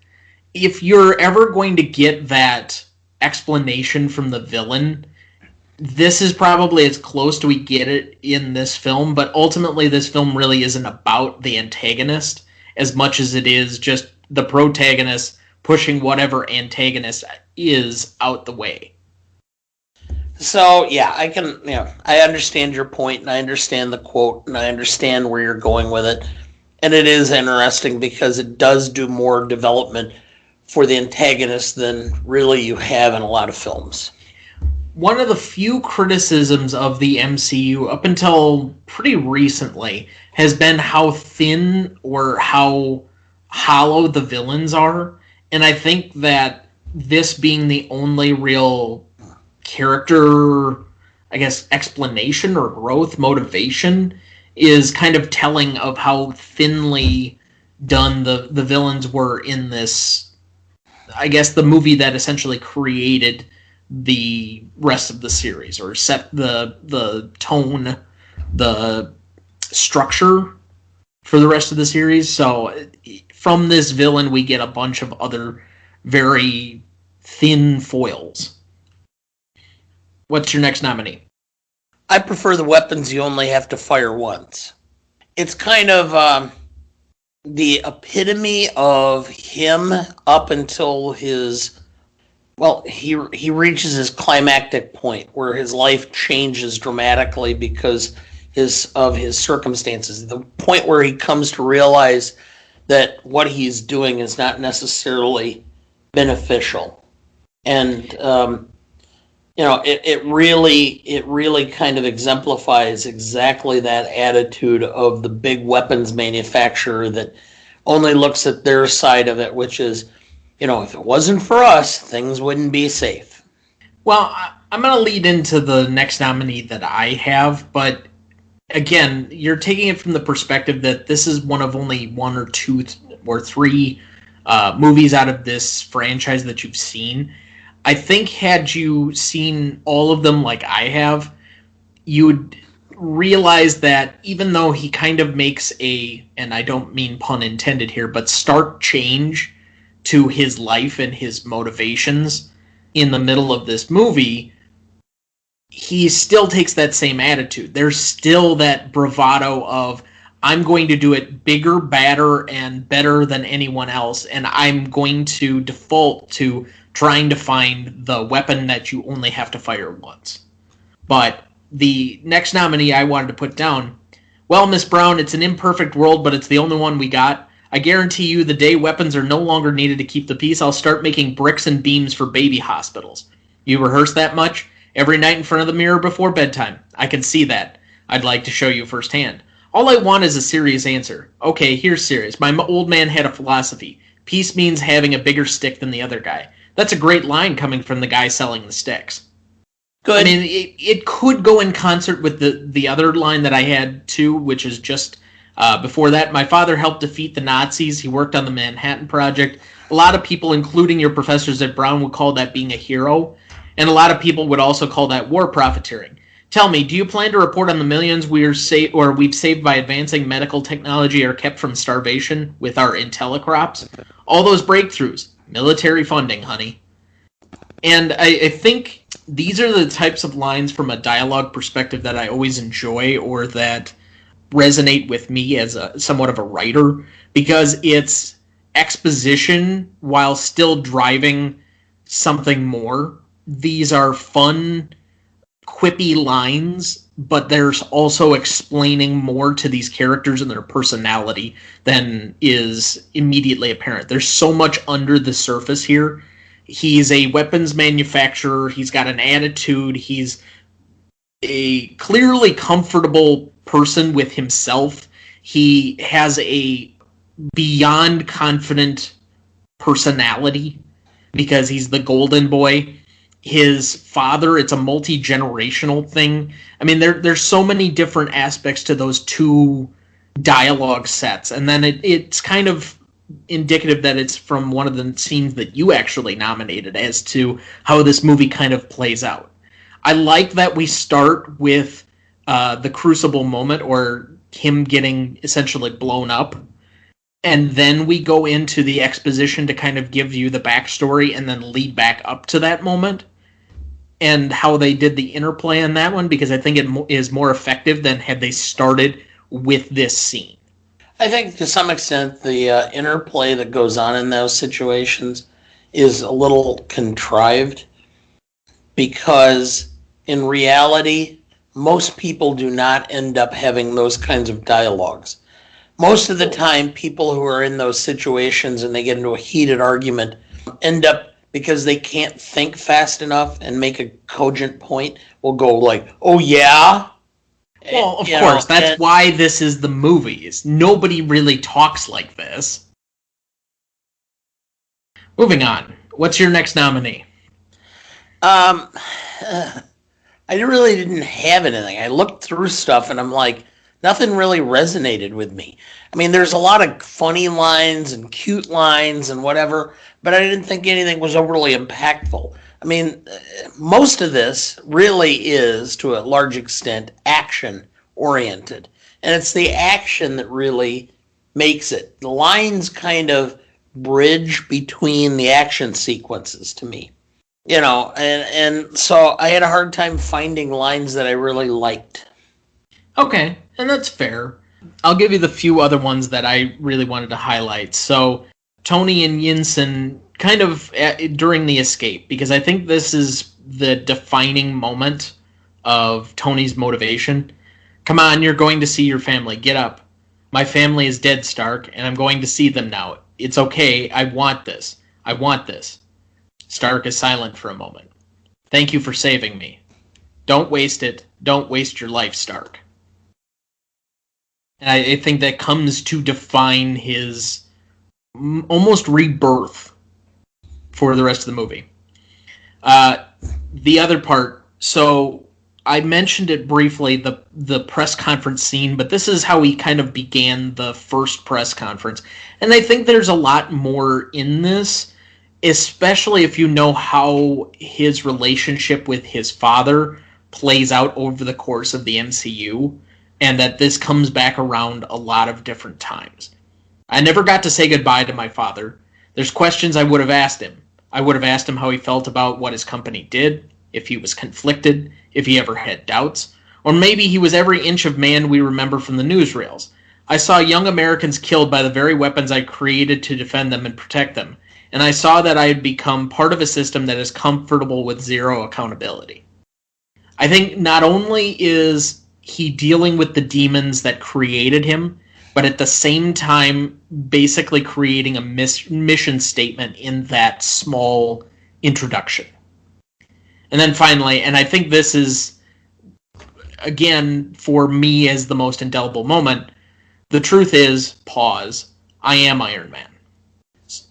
if you're ever going to get that explanation from the villain, this is probably as close to we get it in this film, but ultimately this film really isn't about the antagonist as much as it is just the protagonist pushing whatever antagonist is out the way. So, yeah, I understand your point, and I understand the quote, and I understand where you're going with it. And it is interesting because it does do more development for the antagonist than really you have in a lot of films. One of the few criticisms of the MCU up until pretty recently has been how thin or how hollow the villains are. And I think that this being the only real character, I guess, explanation or growth motivation is kind of telling of how thinly done the villains were in this, I guess, the movie that essentially created the rest of the series or set the tone, the structure for the rest of the series. So from this villain, we get a bunch of other very thin foils. What's your next nominee? I prefer the weapons you only have to fire once. It's kind of the epitome of him up until his... Well, he reaches his climactic point where his life changes dramatically because of his circumstances. The point where he comes to realize that what he's doing is not necessarily beneficial. And it really kind of exemplifies exactly that attitude of the big weapons manufacturer that only looks at their side of it, which is, if it wasn't for us, things wouldn't be safe. Well, I'm going to lead into the next nominee that I have, but again, you're taking it from the perspective that this is one of only one or two or three movies out of this franchise that you've seen. I think had you seen all of them like I have, you'd realize that even though he kind of makes and I don't mean pun intended here, but stark change to his life and his motivations in the middle of this movie, he still takes that same attitude. There's still that bravado of, I'm going to do it bigger, badder, and better than anyone else, and I'm going to default to trying to find the weapon that you only have to fire once. But the next nominee I wanted to put down, well, Miss Brown, it's an imperfect world, but it's the only one we got. I guarantee you the day weapons are no longer needed to keep the peace, I'll start making bricks and beams for baby hospitals. You rehearse that much? Every night in front of the mirror before bedtime. I can see that. I'd like to show you firsthand. All I want is a serious answer. Okay, here's serious. My old man had a philosophy. Peace means having a bigger stick than the other guy. That's a great line coming from the guy selling the sticks. Good. I mean, it could go in concert with the other line that I had too, which is just before that. My father helped defeat the Nazis. He worked on the Manhattan Project. A lot of people, including your professors at Brown, would call that being a hero. And a lot of people would also call that war profiteering. Tell me, do you plan to report on the millions we've saved by advancing medical technology or kept from starvation with our IntelliCrops? All those breakthroughs. Military funding, honey. And I think these are the types of lines from a dialogue perspective that I always enjoy or that resonate with me as somewhat of a writer, because it's exposition while still driving something more these are fun, quippy lines, but there's also explaining more to these characters and their personality than is immediately apparent. There's so much under the surface here. He's a weapons manufacturer. He's got an attitude. He's a clearly comfortable person with himself. He has a beyond confident personality because he's the golden boy. His father, it's a multi-generational thing. I mean, there's so many different aspects to those two dialogue sets. And then it's kind of indicative that it's from one of the scenes that you actually nominated as to how this movie kind of plays out. I like that we start with the crucible moment, or him getting essentially blown up, and then we go into the exposition to kind of give you the backstory and then lead back up to that moment, and how they did the interplay in that one, because I think it is more effective than had they started with this scene. I think to some extent the interplay that goes on in those situations is a little contrived, because in reality, most people do not end up having those kinds of dialogues. Most of the time, people who are in those situations and they get into a heated argument end up, because they can't think fast enough and make a cogent point, will go like, oh yeah? Well, of course, that's why this is the movies. Nobody really talks like this. Moving on. What's your next nominee? I really didn't have anything. I looked through stuff and I'm like, nothing really resonated with me. I mean, there's a lot of funny lines and cute lines and whatever, but I didn't think anything was overly impactful. I mean, most of this really is, to a large extent, action-oriented. And it's the action that really makes it. The lines kind of bridge between the action sequences to me. You know, and so I had a hard time finding lines that I really liked. Okay, and that's fair. I'll give you the few other ones that I really wanted to highlight. So, Tony and Yinsen kind of during the escape, because I think this is the defining moment of Tony's motivation. Come on, you're going to see your family. Get up. My family is dead, Stark, and I'm going to see them now. It's okay. I want this. I want this. Stark is silent for a moment. Thank you for saving me. Don't waste it. Don't waste your life, Stark. And I think that comes to define his almost rebirth for the rest of the movie. The other part, so I mentioned it briefly, the press conference scene, but this is how he kind of began the first press conference. And I think there's a lot more in this, especially if you know how his relationship with his father plays out over the course of the MCU, and that this comes back around a lot of different times. I never got to say goodbye to my father. There's questions I would have asked him. I would have asked him how he felt about what his company did, if he was conflicted, if he ever had doubts, or maybe he was every inch of man we remember from the newsreels. I saw young Americans killed by the very weapons I created to defend them and protect them, and I saw that I had become part of a system that is comfortable with zero accountability. I think not only is he dealing with the demons that created him, but at the same time basically creating a mission statement in that small introduction. And then finally, and I think this is, again, for me as the most indelible moment, the truth is, pause, I am Iron Man.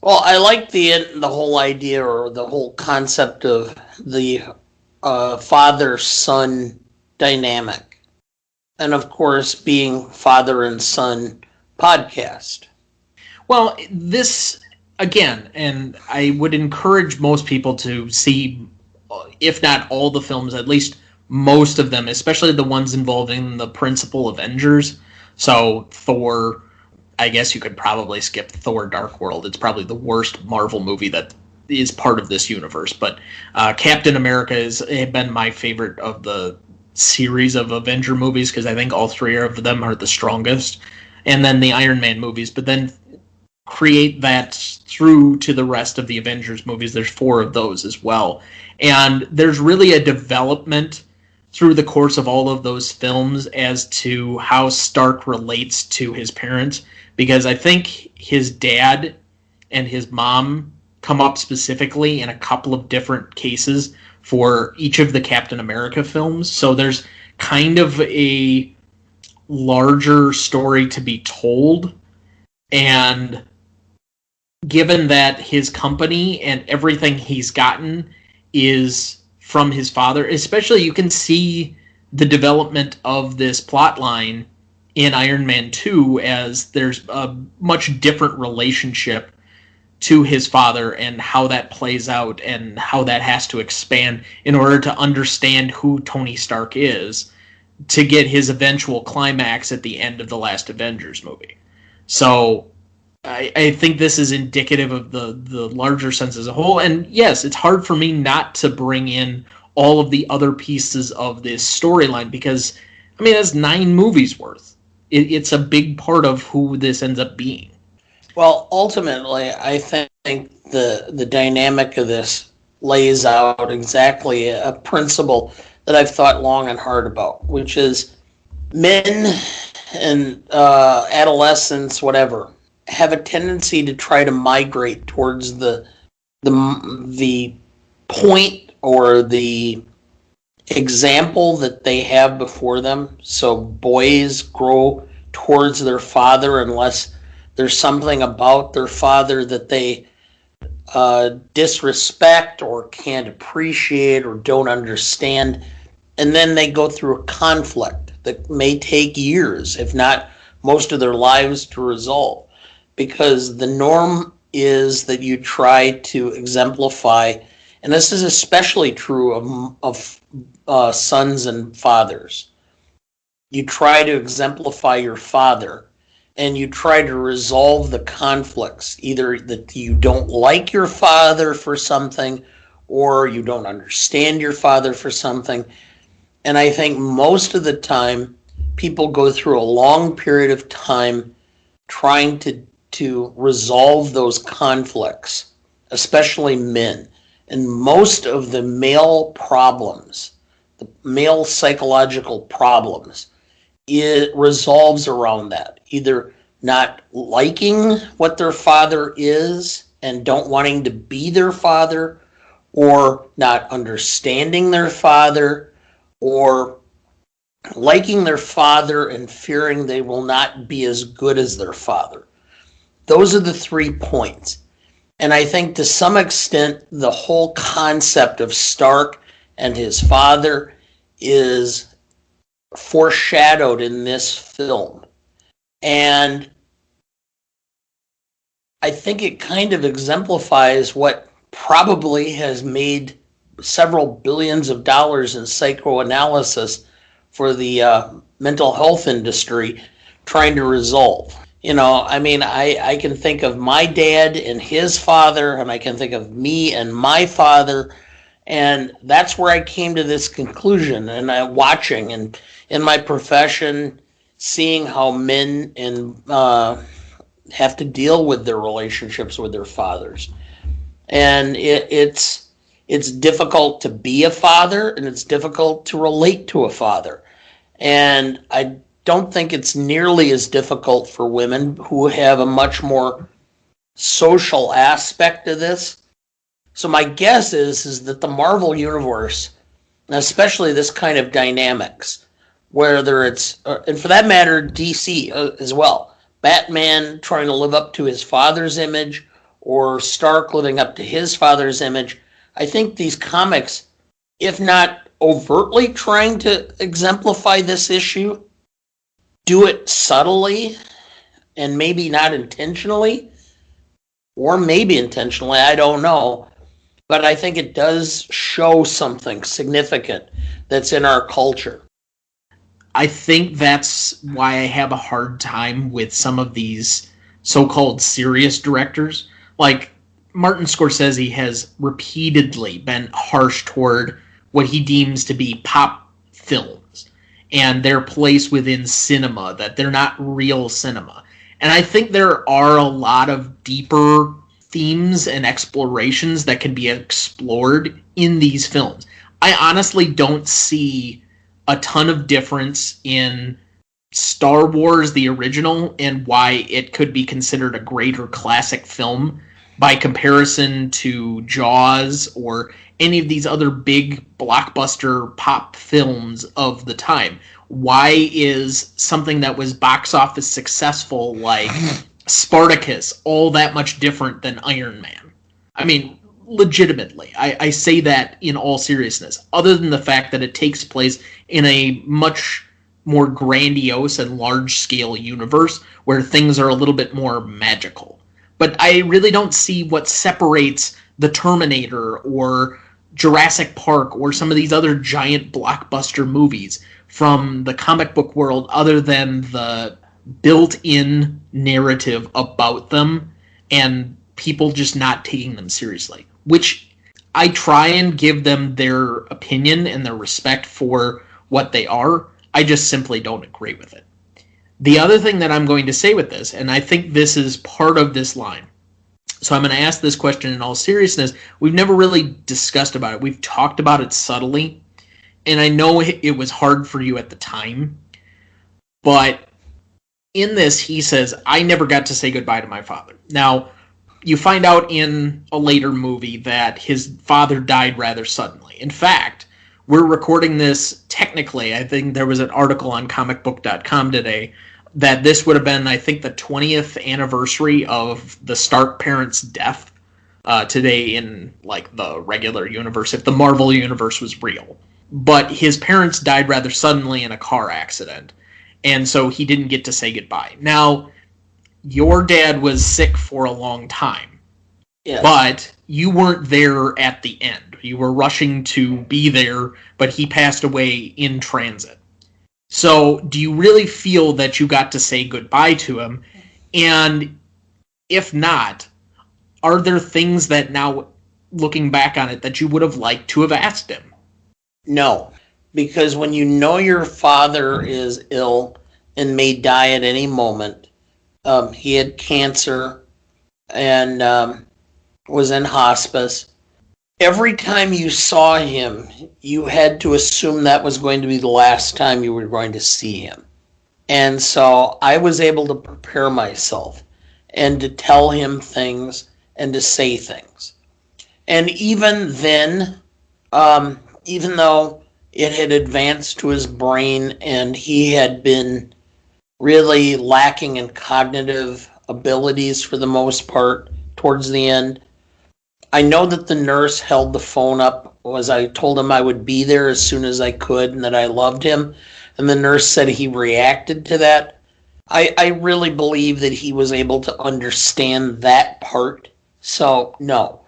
Well, I like the whole idea, or the whole concept of the father-son dynamic. And of course, being father and son podcast. Well, this, again, and I would encourage most people to see, if not all the films, at least most of them, especially the ones involving the principal Avengers. So Thor, I guess you could probably skip Thor Dark World. It's probably the worst Marvel movie that is part of this universe. But Captain America has been my favorite of the series of Avenger movies, because I think all three of them are the strongest, and then the Iron Man movies. But then create that through to the rest of the Avengers movies. There's 4 of those as well. And there's really a development through the course of all of those films as to how Stark relates to his parents, because I think his dad and his mom come up specifically in a couple of different cases for each of the Captain America films. So there's kind of a larger story to be told. And given that his company and everything he's gotten is from his father, especially you can see the development of this plot line in Iron Man 2 as there's a much different relationship to his father and how that plays out and how that has to expand in order to understand who Tony Stark is to get his eventual climax at the end of the last Avengers movie. So I think this is indicative of the larger sense as a whole. And yes, it's hard for me not to bring in all of the other pieces of this storyline because, I mean, that's 9 movies worth. It's a big part of who this ends up being. Well, ultimately, I think the dynamic of this lays out exactly a principle that I've thought long and hard about, which is men and adolescents, whatever, have a tendency to try to migrate towards the point or the example that they have before them. So boys grow towards their father unless there's something about their father that they disrespect or can't appreciate or don't understand. And then they go through a conflict that may take years, if not most of their lives, to resolve. Because the norm is that you try to exemplify, and this is especially true of sons and fathers. You try to exemplify your father, and you try to resolve the conflicts, either that you don't like your father for something, or you don't understand your father for something. And I think most of the time, people go through a long period of time trying to resolve those conflicts, especially men. And most of the male problems, the male psychological problems, it resolves around that. Either not liking what their father is and don't wanting to be their father, or not understanding their father, or liking their father and fearing they will not be as good as their father. Those are the 3 points. And I think to some extent, the whole concept of Stark and his father is foreshadowed in this film. And I think it kind of exemplifies what probably has made several billions of dollars in psychoanalysis for the mental health industry trying to resolve. You know, I mean, I can think of my dad and his father, and I can think of me and my father, and that's where I came to this conclusion. And watching and in my profession, seeing how men have to deal with their relationships with their fathers, and it's difficult to be a father, and it's difficult to relate to a father, and I don't think it's nearly as difficult for women who have a much more social aspect to this. So my guess is that the Marvel Universe, and especially this kind of dynamics, whether it's, and for that matter, DC as well, Batman trying to live up to his father's image, or Stark living up to his father's image, I think these comics, if not overtly trying to exemplify this issue, do it subtly and maybe not intentionally, or maybe intentionally, I don't know. But I think it does show something significant that's in our culture. I think that's why I have a hard time with some of these so-called serious directors. Like, Martin Scorsese has repeatedly been harsh toward what he deems to be pop films and their place within cinema, that they're not real cinema. And I think there are a lot of deeper themes and explorations that can be explored in these films. I honestly don't see a ton of difference in Star Wars, the original, and why it could be considered a greater classic film by comparison to Jaws or any of these other big blockbuster pop films of the time. Why is something that was box office successful like Spartacus all that much different than Iron Man? I mean, legitimately, I say that in all seriousness, other than the fact that it takes place in a much more grandiose and large-scale universe where things are a little bit more magical. But I really don't see what separates The Terminator or Jurassic Park or some of these other giant blockbuster movies from the comic book world other than the built-in narrative about them and people just not taking them seriously, which I try and give them their opinion and their respect for what they are. I just simply don't agree with it. The other thing that I'm going to say with this, and I think this is part of this line, so I'm going to ask this question in all seriousness. We've never really discussed about it. We've talked about it subtly, and I know it was hard for you at the time, but in this, he says, I never got to say goodbye to my father. Now, you find out in a later movie that his father died rather suddenly. In fact, we're recording this technically. I think there was an article on comicbook.com today that this would have been, I think, the 20th anniversary of the Stark parents' death today in, like, the regular universe, if the Marvel universe was real. But his parents died rather suddenly in a car accident, and so he didn't get to say goodbye. Now, your dad was sick for a long time, Yes. but you weren't there at the end. You were rushing to be there, but he passed away in transit. So, do you really feel that you got to say goodbye to him? And if not, are there things that now, looking back on it, that you would have liked to have asked him? No, because when you know your father is ill and may die at any moment, he had cancer and was in hospice. Every time you saw him, you had to assume that was going to be the last time you were going to see him. And so I was able to prepare myself and to tell him things and to say things. And even then, even though it had advanced to his brain and he had been really lacking in cognitive abilities for the most part towards the end, I know that the nurse held the phone up as I told him I would be there as soon as I could and that I loved him. And the nurse said he reacted to that. I really believe that he was able to understand that part. So, no.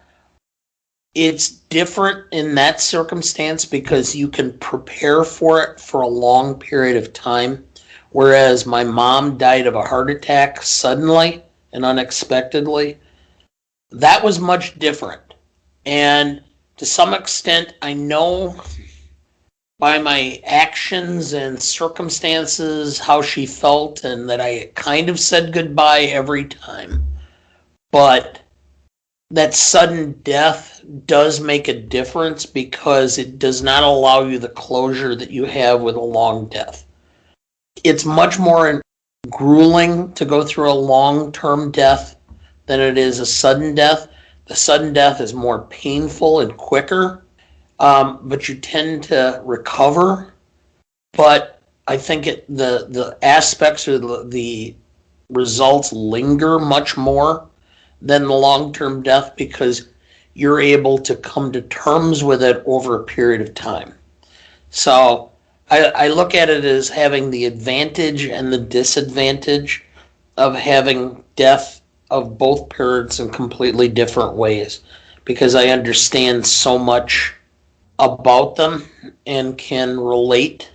It's different in that circumstance because you can prepare for it for a long period of time. Whereas my mom died of a heart attack suddenly and unexpectedly. That was much different. And to some extent, I know by my actions and circumstances how she felt and that I kind of said goodbye every time. But that sudden death does make a difference because it does not allow you the closure that you have with a long death. It's much more grueling to go through a long-term death than it is a sudden death. The sudden death is more painful and quicker, but you tend to recover. But I think the aspects or the results linger much more than the long-term death because you're able to come to terms with it over a period of time. So I look at it as having the advantage and the disadvantage of having death of both parents in completely different ways because I understand so much about them and can relate.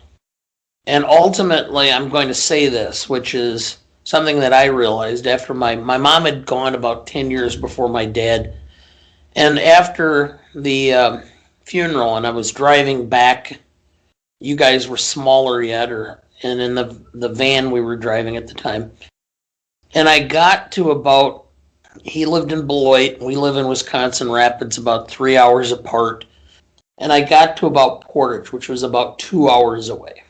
And ultimately, I'm going to say this, which is something that I realized after my mom had gone about 10 years before my dad. And after the funeral, and I was driving back, you guys were smaller yet, and in the van we were driving at the time. And I got to about, he lived in Beloit, we live in Wisconsin Rapids, about 3 hours apart. And I got to about Portage, which was about 2 hours away.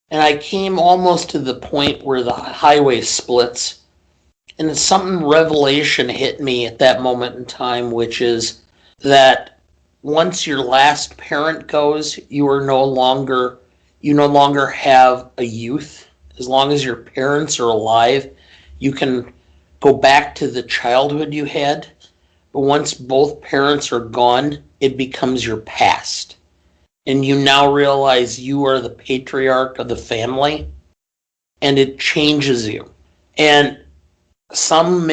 And I came almost to the point where the highway splits. And something revelation hit me at that moment in time, which is that once your last parent goes, you no longer have a youth. As long as your parents are alive, you can go back to the childhood you had. But once both parents are gone, it becomes your past. And you now realize you are the patriarch of the family, and it changes you. And some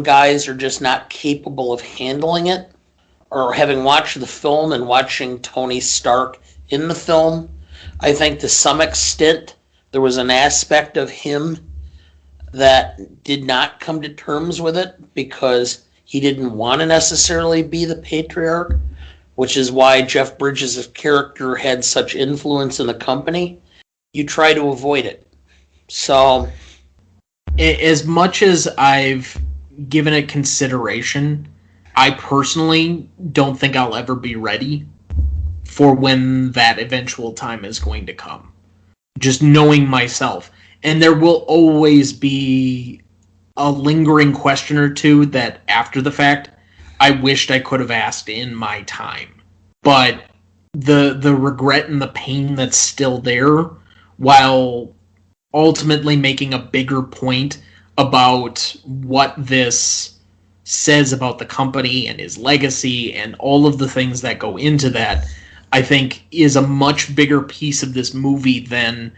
guys are just not capable of handling it, or having watched the film and watching Tony Stark in the film, I think to some extent there was an aspect of him that did not come to terms with it because he didn't want to necessarily be the patriarch, which is why Jeff Bridges' character had such influence in the company. You try to avoid it. So, as much as I've given it consideration, I personally don't think I'll ever be ready for when that eventual time is going to come. Just knowing myself. And there will always be a lingering question or two that after the fact, I wished I could have asked in my time. But the regret and the pain that's still there, while ultimately making a bigger point about what this says about the company and his legacy and all of the things that go into that, I think is a much bigger piece of this movie than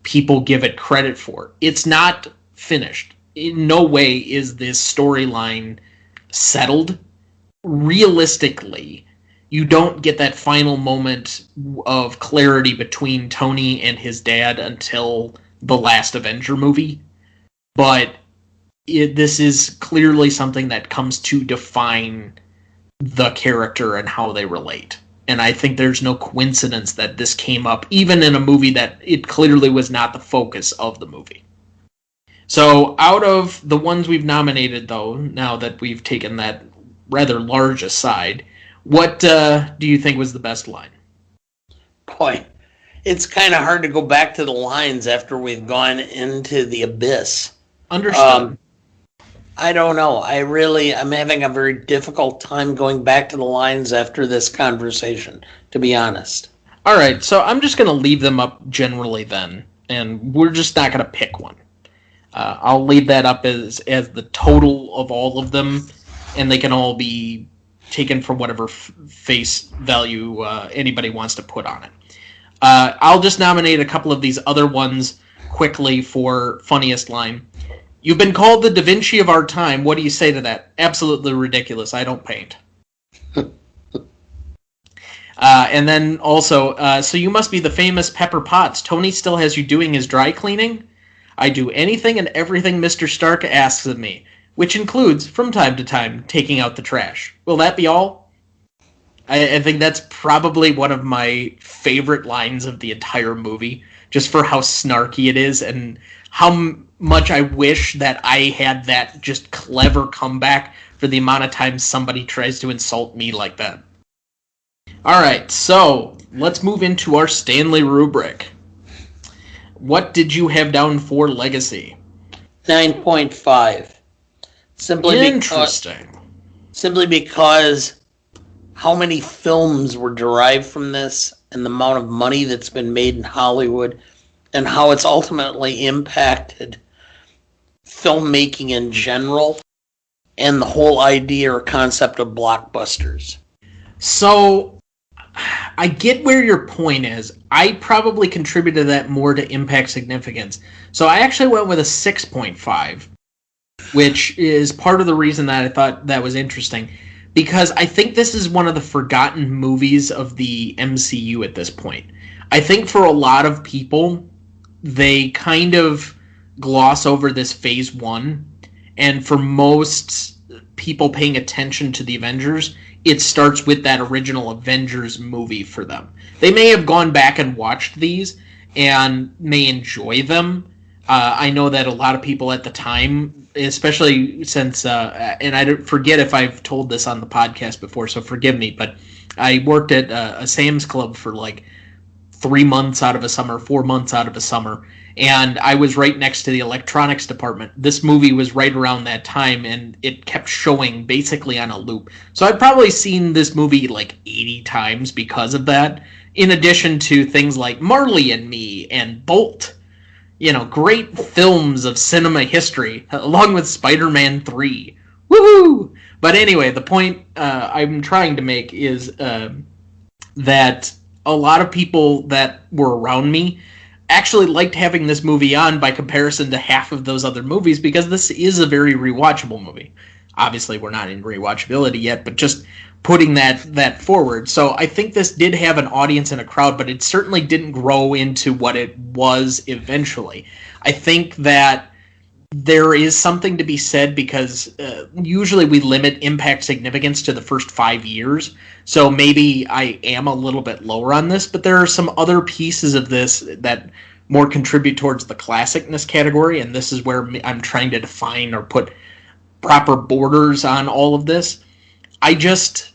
people give it credit for. It's not finished. In no way is this storyline settled. Realistically, you don't get that final moment of clarity between Tony and his dad until the last Avenger movie. But this is clearly something that comes to define the character and how they relate. And I think there's no coincidence that this came up, even in a movie that it clearly was not the focus of the movie. So out of the ones we've nominated, though, now that we've taken that rather large aside, what do you think was the best line? Boy, it's kind of hard to go back to the lines after we've gone into the abyss. Understood. I don't know. I'm having a very difficult time going back to the lines after this conversation, to be honest. All right, so I'm just going to leave them up generally then, and we're just not going to pick one. I'll leave that up as the total of all of them, and they can all be taken from whatever face value anybody wants to put on it. I'll just nominate a couple of these other ones quickly for funniest line. You've been called the Da Vinci of our time. What do you say to that? Absolutely ridiculous. I don't paint. And then also, so you must be the famous Pepper Potts. Tony still has you doing his dry cleaning? I do anything and everything Mr. Stark asks of me, which includes, from time to time, taking out the trash. Will that be all? I think that's probably one of my favorite lines of the entire movie, just for how snarky it is and how much I wish that I had that just clever comeback for the amount of times somebody tries to insult me like that. All right, so let's move into our Stanley rubric. What did you have down for legacy? 9.5. Simply because how many films were derived from this and the amount of money that's been made in Hollywood and how it's ultimately impacted filmmaking in general and the whole idea or concept of blockbusters. So I get where your point is. I probably contributed that more to impact significance. So I actually went with a 6.5, which is part of the reason that I thought that was interesting. Because I think this is one of the forgotten movies of the MCU at this point. I think for a lot of people, they kind of gloss over this phase 1. And for most people paying attention to the Avengers, it starts with that original Avengers movie for them. They may have gone back and watched these and may enjoy them, I know that a lot of people at the time, especially since, and I don't forget if I've told this on the podcast before, so forgive me, but I worked at a Sam's Club for like 3 months out of a summer, 4 months out of a summer, and I was right next to the electronics department. This movie was right around that time, and it kept showing basically on a loop. So I've probably seen this movie like 80 times because of that, in addition to things like Marley and Me and Bolt. You know, great films of cinema history, along with Spider-Man 3. Woohoo! But anyway, the point I'm trying to make is that a lot of people that were around me actually liked having this movie on by comparison to half of those other movies, because this is a very rewatchable movie. Obviously, we're not in rewatchability yet, but just putting that forward. So I think this did have an audience and a crowd, but it certainly didn't grow into what it was eventually. I think that there is something to be said, because usually we limit impact significance to the first 5 years. So maybe I am a little bit lower on this, but there are some other pieces of this that more contribute towards the classicness category, and this is where I'm trying to define or put proper borders on all of this. I just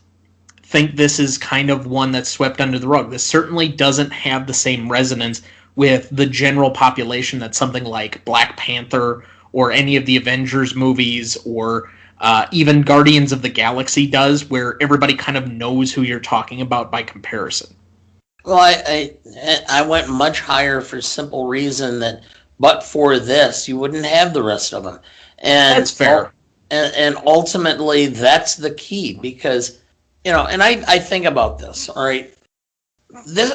think this is kind of one that's swept under the rug. This certainly doesn't have the same resonance with the general population that something like Black Panther or any of the Avengers movies or even Guardians of the Galaxy does, where everybody kind of knows who you're talking about by comparison. Well, I went much higher for simple reason that, but for this, you wouldn't have the rest of them. And that's fair. And ultimately, that's the key, because, you know, and I think about this, all right? This,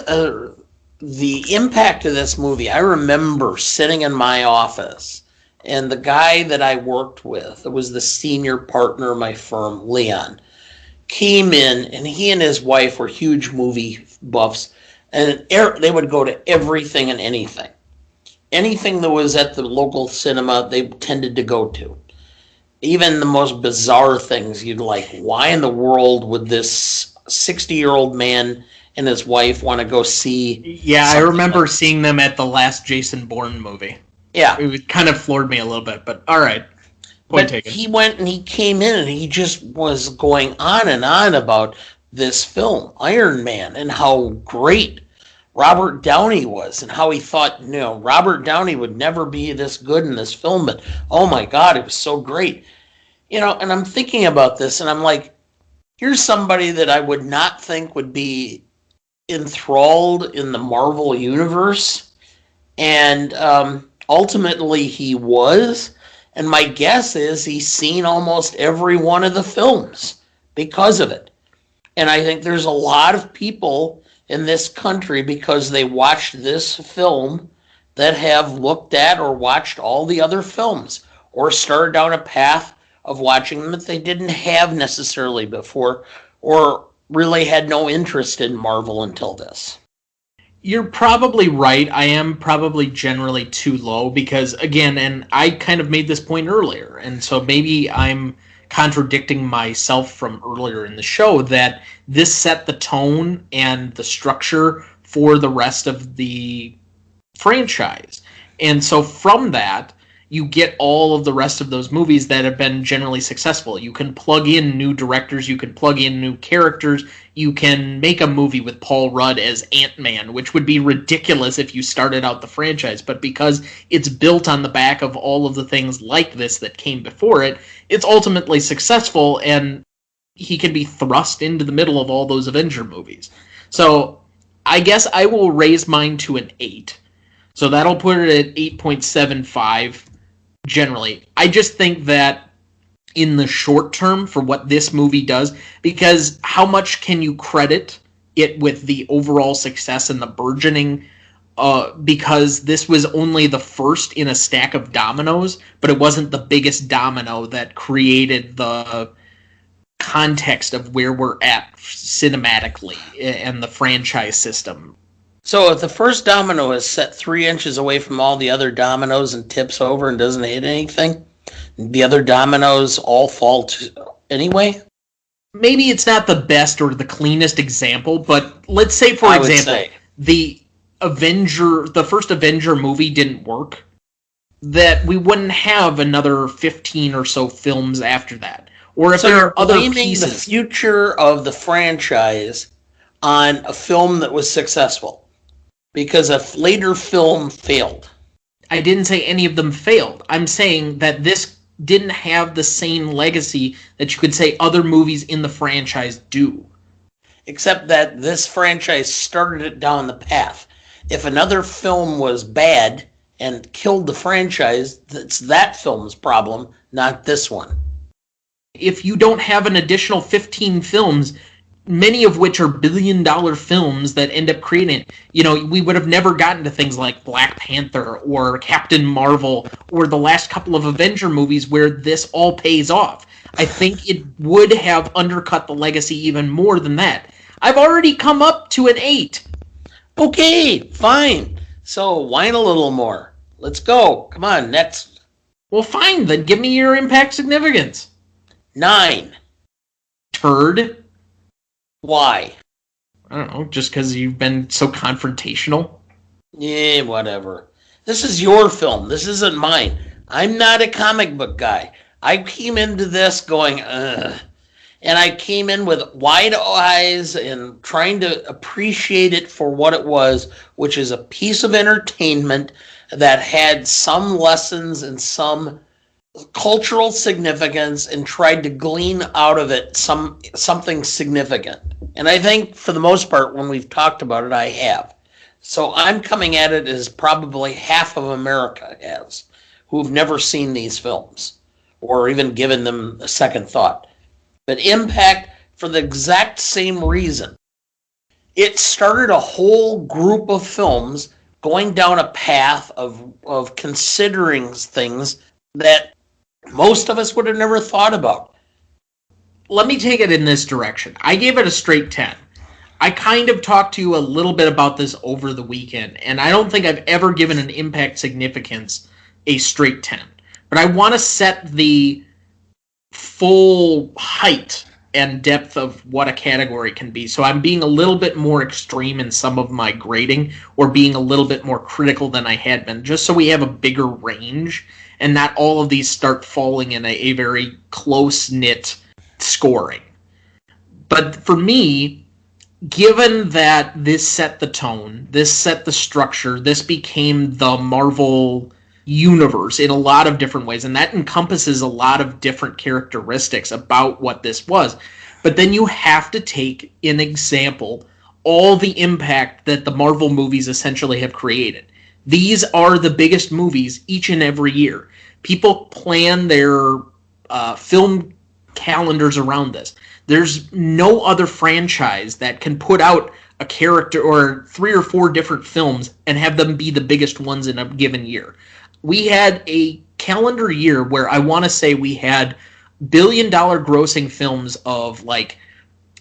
the impact of this movie, I remember sitting in my office, and the guy that I worked with, it was the senior partner of my firm, Leon, came in, and he and his wife were huge movie buffs, and they would go to everything and anything. Anything that was at the local cinema, they tended to go to. Even the most bizarre things, you'd like, why in the world would this 60-year-old man and his wife want to go see? Yeah, I remember seeing them at the last Jason Bourne movie. Yeah. It kind of floored me a little bit, but all right. Point taken. He went and he came in and he just was going on and on about this film, Iron Man, and how great Robert Downey was, and how he thought, you know, Robert Downey would never be this good in this film, but oh my God, it was so great. You know, and I'm thinking about this, and I'm like, here's somebody that I would not think would be enthralled in the Marvel universe, and ultimately he was, and my guess is he's seen almost every one of the films because of it. And I think there's a lot of people in this country, because they watched this film, that have looked at or watched all the other films, or started down a path of watching them that they didn't have necessarily before, or really had no interest in Marvel until this. You're probably right. I am probably generally too low, because, again, and I kind of made this point earlier, and so maybe I'm contradicting myself from earlier in the show, that this set the tone and the structure for the rest of the franchise. And so from that, you get all of the rest of those movies that have been generally successful. You can plug in new directors, you can plug in new characters, you can make a movie with Paul Rudd as Ant-Man, which would be ridiculous if you started out the franchise, but because it's built on the back of all of the things like this that came before it, it's ultimately successful, and he can be thrust into the middle of all those Avenger movies. So I guess I will raise mine to an 8. So that'll put it at 8.75. Generally, I just think that in the short term for what this movie does, because how much can you credit it with the overall success and the burgeoning, because this was only the first in a stack of dominoes, but it wasn't the biggest domino that created the context of where we're at cinematically and the franchise system. So if the first domino is set 3 inches away from all the other dominoes and tips over and doesn't hit anything, the other dominoes all fall anyway? Maybe it's not the best or the cleanest example, but let's say, for example, the first Avenger movie didn't work. that we wouldn't have another 15 or so films after that. Or if So there you're are other blaming pieces. the future of the franchise on a film that was successful because a later film failed. I didn't say any of them failed. I'm saying that this didn't have the same legacy that you could say other movies in the franchise do. Except that this franchise started it down the path. If another film was bad and killed the franchise, it's that film's problem, not this one. If you don't have an additional 15 films, many of which are billion-dollar films that end up creating, we would have never gotten to things like Black Panther or Captain Marvel or the last couple of Avenger movies where this all pays off. I think it would have undercut the legacy even more than that. I've already come up to an 8. Okay, fine. So whine a little more. Let's go. Come on, next. Well, fine, then give me your impact significance. 9. Turd. Why? I don't know, just because you've been so confrontational? Yeah, whatever. This is your film. This isn't mine. I'm not a comic book guy. I came into this going, ugh. And I came in with wide eyes and trying to appreciate it for what it was, which is a piece of entertainment that had some lessons and some cultural significance and tried to glean out of it something significant. And I think for the most part, when we've talked about it, I have. So I'm coming at it as probably half of America has, who've never seen these films or even given them a second thought. But impact for the exact same reason. It started a whole group of films going down a path of considering things that most of us would have never thought about. Let me take it in this direction. I gave it a straight 10. I kind of talked to you a little bit about this over the weekend, and I don't think I've ever given an impact significance a straight 10. But I want to set the full height and depth of what a category can be. So I'm being a little bit more extreme in some of my grading or being a little bit more critical than I had been, just so we have a bigger range and not all of these start falling in a very close-knit scoring. But for me, given that this set the tone, this set the structure, this became the Marvel universe in a lot of different ways, and that encompasses a lot of different characteristics about what this was. But then you have to take an example all the impact that the Marvel movies essentially have created. These are the biggest movies each and every year. People plan their film calendars around this. There's no other franchise that can put out a character or 3 or 4 different films and have them be the biggest ones in a given year. We had a calendar year where I want to say we had billion-dollar grossing films of like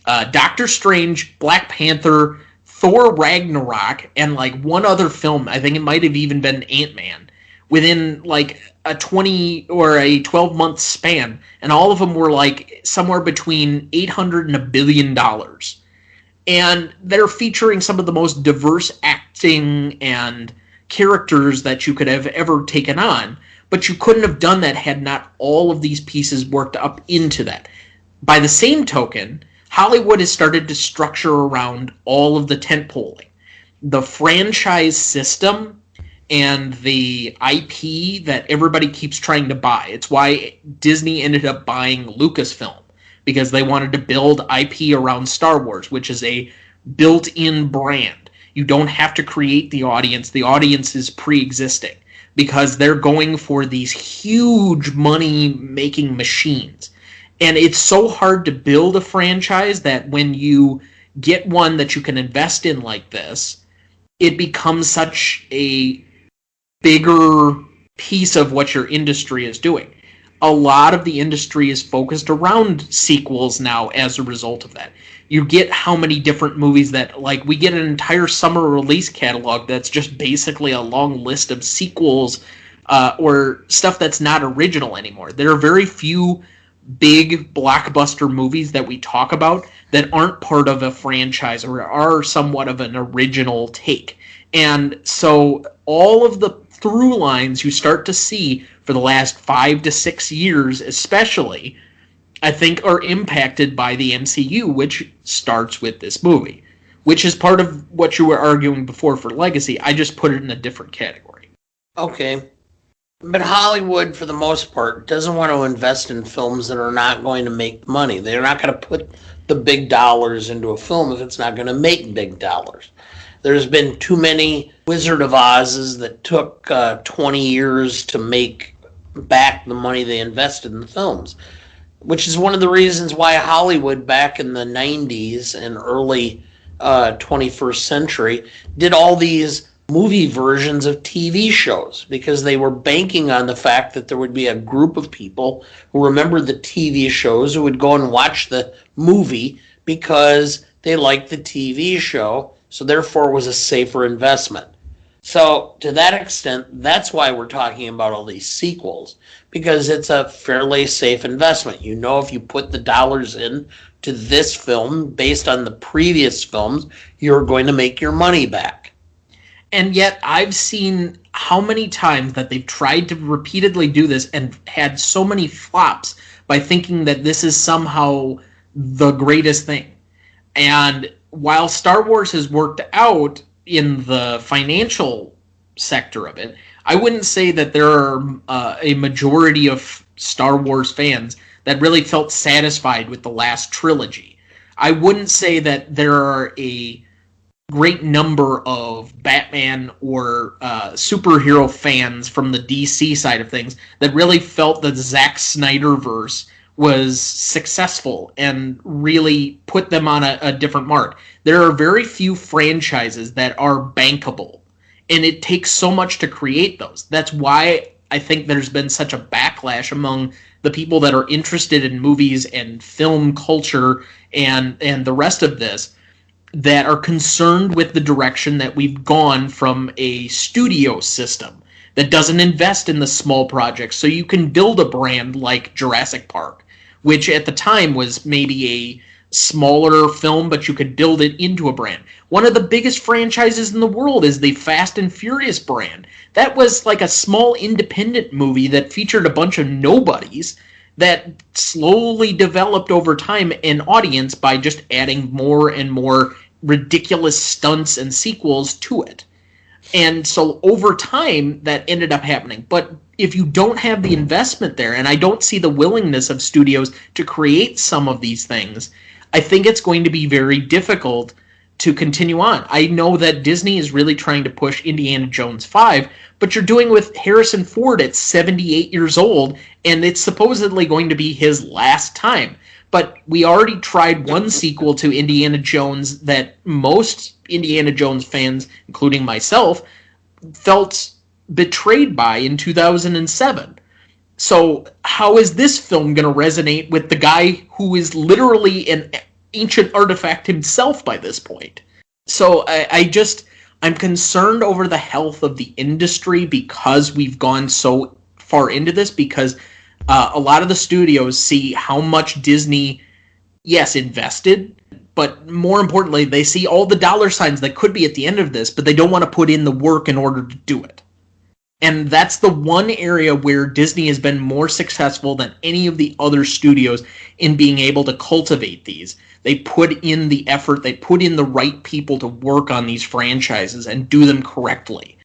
Doctor Strange, Black Panther, Thor Ragnarok, and like one other film. I think it might have even been Ant-Man within like a 20 or a 12-month span, and all of them were like somewhere between $800 and $1 billion. And they're featuring some of the most diverse acting and characters that you could have ever taken on, but you couldn't have done that had not all of these pieces worked up into that. By the same token, Hollywood has started to structure around all of the tentpoling. The franchise system and the IP that everybody keeps trying to buy. It's why Disney ended up buying Lucasfilm, because they wanted to build IP around Star Wars, which is a built-in brand. You don't have to create the audience. The audience is pre-existing because they're going for these huge money-making machines. And it's so hard to build a franchise that when you get one that you can invest in like this, it becomes such a bigger piece of what your industry is doing. A lot of the industry is focused around sequels now as a result of that. You get how many different movies that, like, we get an entire summer release catalog that's just basically a long list of sequels or stuff that's not original anymore. There are very few big blockbuster movies that we talk about that aren't part of a franchise or are somewhat of an original take. And so all of the through lines you start to see for the last 5 to 6 years especially, I think are impacted by the MCU, which starts with this movie, which is part of what you were arguing before for Legacy. I just put it in a different category. Okay. But Hollywood, for the most part, doesn't want to invest in films that are not going to make money. They're not going to put the big dollars into a film if it's not going to make big dollars. There's been too many Wizard of Oz's that took 20 years to make back the money they invested in the films, which is one of the reasons why Hollywood back in the 90s and early 21st century did all these movie versions of TV shows, because they were banking on the fact that there would be a group of people who remembered the TV shows who would go and watch the movie because they liked the TV show, so therefore it was a safer investment. So to that extent, that's why we're talking about all these sequels, because it's a fairly safe investment. You know, if you put the dollars in to this film based on the previous films, you're going to make your money back. And yet I've seen how many times that they've tried to repeatedly do this and had so many flops by thinking that this is somehow the greatest thing. And while Star Wars has worked out in the financial sector of it, I wouldn't say that there are a majority of Star Wars fans that really felt satisfied with the last trilogy. I wouldn't say that there are a great number of Batman or superhero fans from the DC side of things that really felt that Zack Snyderverse was successful and really put them on a different mark. There are very few franchises that are bankable, and it takes so much to create those. That's why I think there's been such a backlash among the people that are interested in movies and film culture and the rest of this, that are concerned with the direction that we've gone from a studio system that doesn't invest in the small projects. So you can build a brand like Jurassic Park, which at the time was maybe a smaller film, but you could build it into a brand. One of the biggest franchises in the world is the Fast and Furious brand. That was like a small independent movie that featured a bunch of nobodies that slowly developed over time an audience by just adding more and more ridiculous stunts and sequels to it. And so over time, that ended up happening. But if you don't have the investment there, and I don't see the willingness of studios to create some of these things, I think it's going to be very difficult to continue on. I know that Disney is really trying to push Indiana Jones 5, but you're doing with Harrison Ford at 78 years old, and it's supposedly going to be his last time. But we already tried one sequel to Indiana Jones that most Indiana Jones fans, including myself, felt betrayed by in 2007. So how is this film going to resonate with the guy who is literally an ancient artifact himself by this point? So I'm concerned over the health of the industry because we've gone so far into this, because a lot of the studios see how much Disney, yes, invested, but more importantly, they see all the dollar signs that could be at the end of this, but they don't want to put in the work in order to do it. And that's the one area where Disney has been more successful than any of the other studios in being able to cultivate these. They put in the effort, they put in the right people to work on these franchises and do them correctly.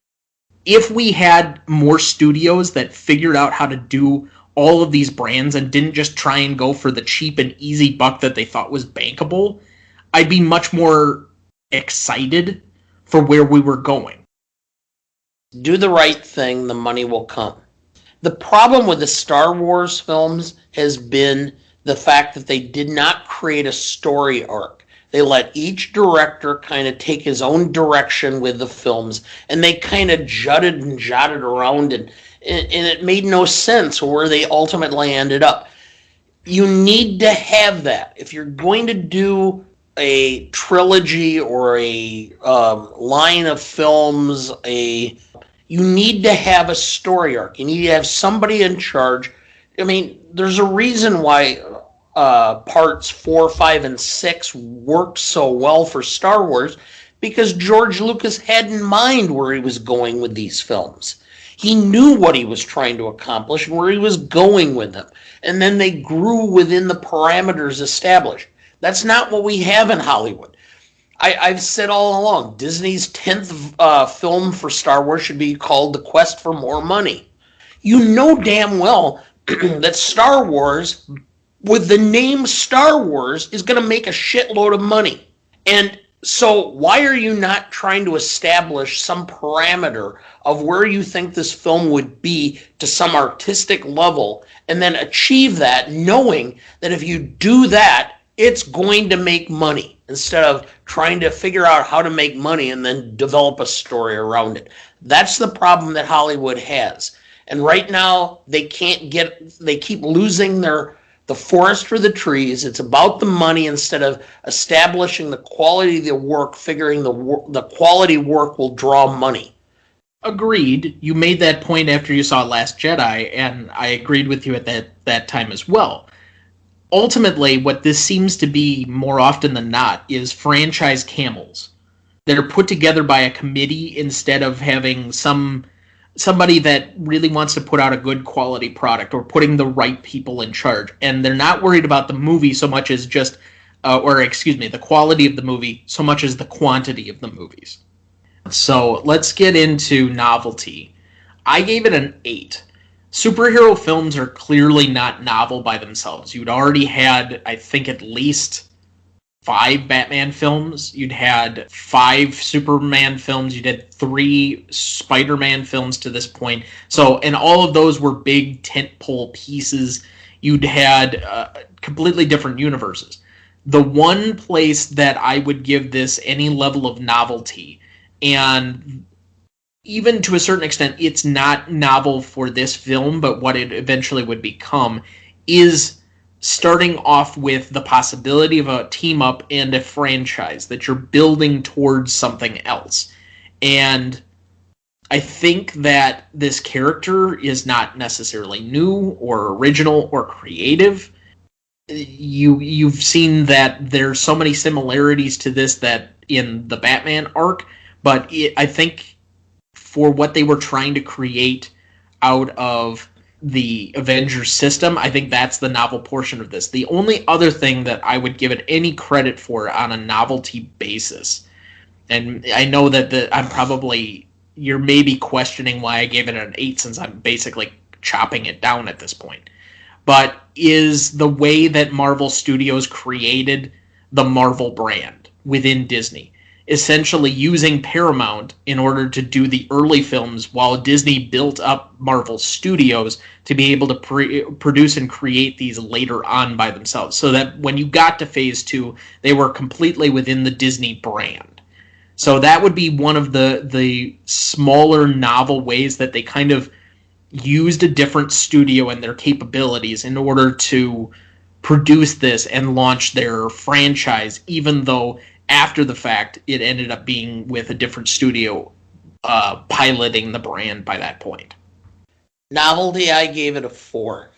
If we had more studios that figured out how to do all of these brands and didn't just try and go for the cheap and easy buck that they thought was bankable, I'd be much more excited for where we were going. Do the right thing, the money will come. The problem with the Star Wars films has been the fact that they did not create a story arc. They let each director kind of take his own direction with the films, and they kind of jutted and jotted around, and it made no sense where they ultimately ended up. You need to have that. If you're going to do a trilogy or a line of films, you need to have a story arc. You need to have somebody in charge. I mean, there's a reason why parts 4, 5, and 6 worked so well for Star Wars, because George Lucas had in mind where he was going with these films. He knew what he was trying to accomplish and where he was going with them. And then they grew within the parameters established. That's not what we have in Hollywood. I've said all along, Disney's 10th film for Star Wars should be called The Quest for More Money. You know damn well that Star Wars, with the name Star Wars, is going to make a shitload of money. And so why are you not trying to establish some parameter of where you think this film would be to some artistic level and then achieve that, knowing that if you do that, it's going to make money, instead of trying to figure out how to make money and then develop a story around it? That's the problem that Hollywood has. And right now, they keep losing the forest for the trees. It's about the money instead of establishing the quality of the work, figuring the quality work will draw money. Agreed. You made that point after you saw Last Jedi, and I agreed with you at that time as well. Ultimately, what this seems to be more often than not is franchise camels that are put together by a committee instead of having somebody that really wants to put out a good quality product, or putting the right people in charge. And they're not worried about the movie so much as just, the quality of the movie so much as the quantity of the movies. So let's get into novelty. I gave it an 8. Superhero films are clearly not novel by themselves. You'd already had, I think, at least 5 Batman films. You'd had 5 Superman films. You'd had 3 Spider-Man films to this point. So, and all of those were big tentpole pieces. You'd had completely different universes. The one place that I would give this any level of novelty, and even to a certain extent, it's not novel for this film, but what it eventually would become, is starting off with the possibility of a team-up and a franchise, that you're building towards something else. And I think that this character is not necessarily new or original or creative. You've seen that there's so many similarities to this that in the Batman arc, but I think for what they were trying to create out of the Avengers system, I think that's the novel portion of this. The only other thing that I would give it any credit for on a novelty basis, and I know that you're maybe questioning why I gave it an 8, since I'm basically chopping it down at this point, but is the way that Marvel Studios created the Marvel brand within Disney. Essentially using Paramount in order to do the early films, while Disney built up Marvel Studios to be able to produce and create these later on by themselves. So that when you got to Phase 2, they were completely within the Disney brand. So that would be one of the smaller novel ways that they kind of used a different studio and their capabilities in order to produce this and launch their franchise, even though after the fact, it ended up being with a different studio piloting the brand by that point. Novelty, I gave it a 4.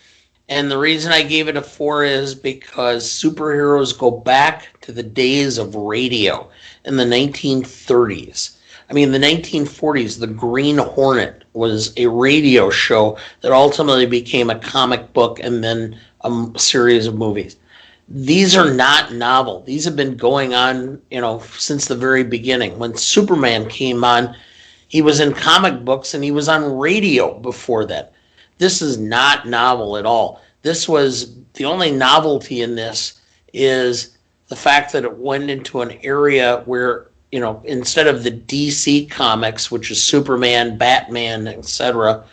And the reason I gave it a 4 is because superheroes go back to the days of radio in the 1930s. I mean, the 1940s, the Green Hornet was a radio show that ultimately became a comic book and then a series of movies. These are not novel. These have been going on, since the very beginning. When Superman came on, he was in comic books and he was on radio before that. This is not novel at all. The only novelty in this is the fact that it went into an area where, instead of the DC comics, which is Superman, Batman, etc.,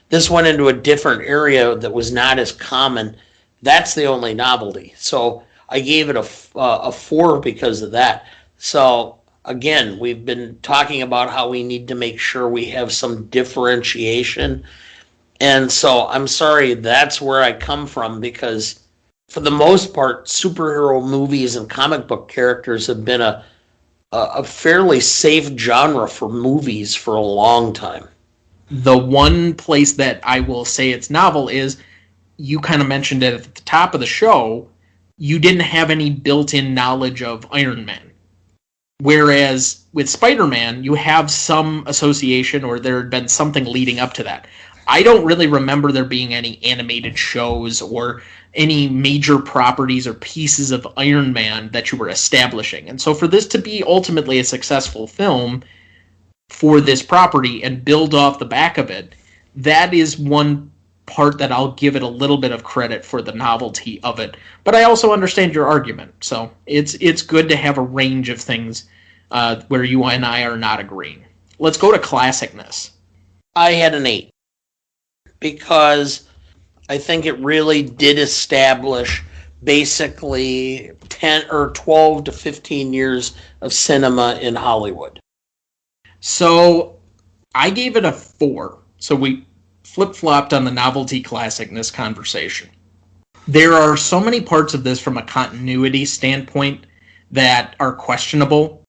this went into a different area that was not as common. That's the only novelty. So I gave it a 4 because of that. So again, we've been talking about how we need to make sure we have some differentiation. And so I'm sorry, that's where I come from, because for the most part, superhero movies and comic book characters have been a fairly safe genre for movies for a long time. The one place that I will say it's novel is, you kind of mentioned it at the top of the show, you didn't have any built-in knowledge of Iron Man. Whereas with Spider-Man, you have some association, or there had been something leading up to that. I don't really remember there being any animated shows or any major properties or pieces of Iron Man that you were establishing. And so for this to be ultimately a successful film for this property and build off the back of it, that is one part that I'll give it a little bit of credit for the novelty of it. But I also understand your argument. So it's good to have a range of things where you and I are not agreeing. Let's go to classicness. I had an 8 because I think it really did establish basically 10 or 12 to 15 years of cinema in Hollywood. So I gave it a 4. So we flip-flopped on the novelty classicness conversation. There are so many parts of this from a continuity standpoint that are questionable.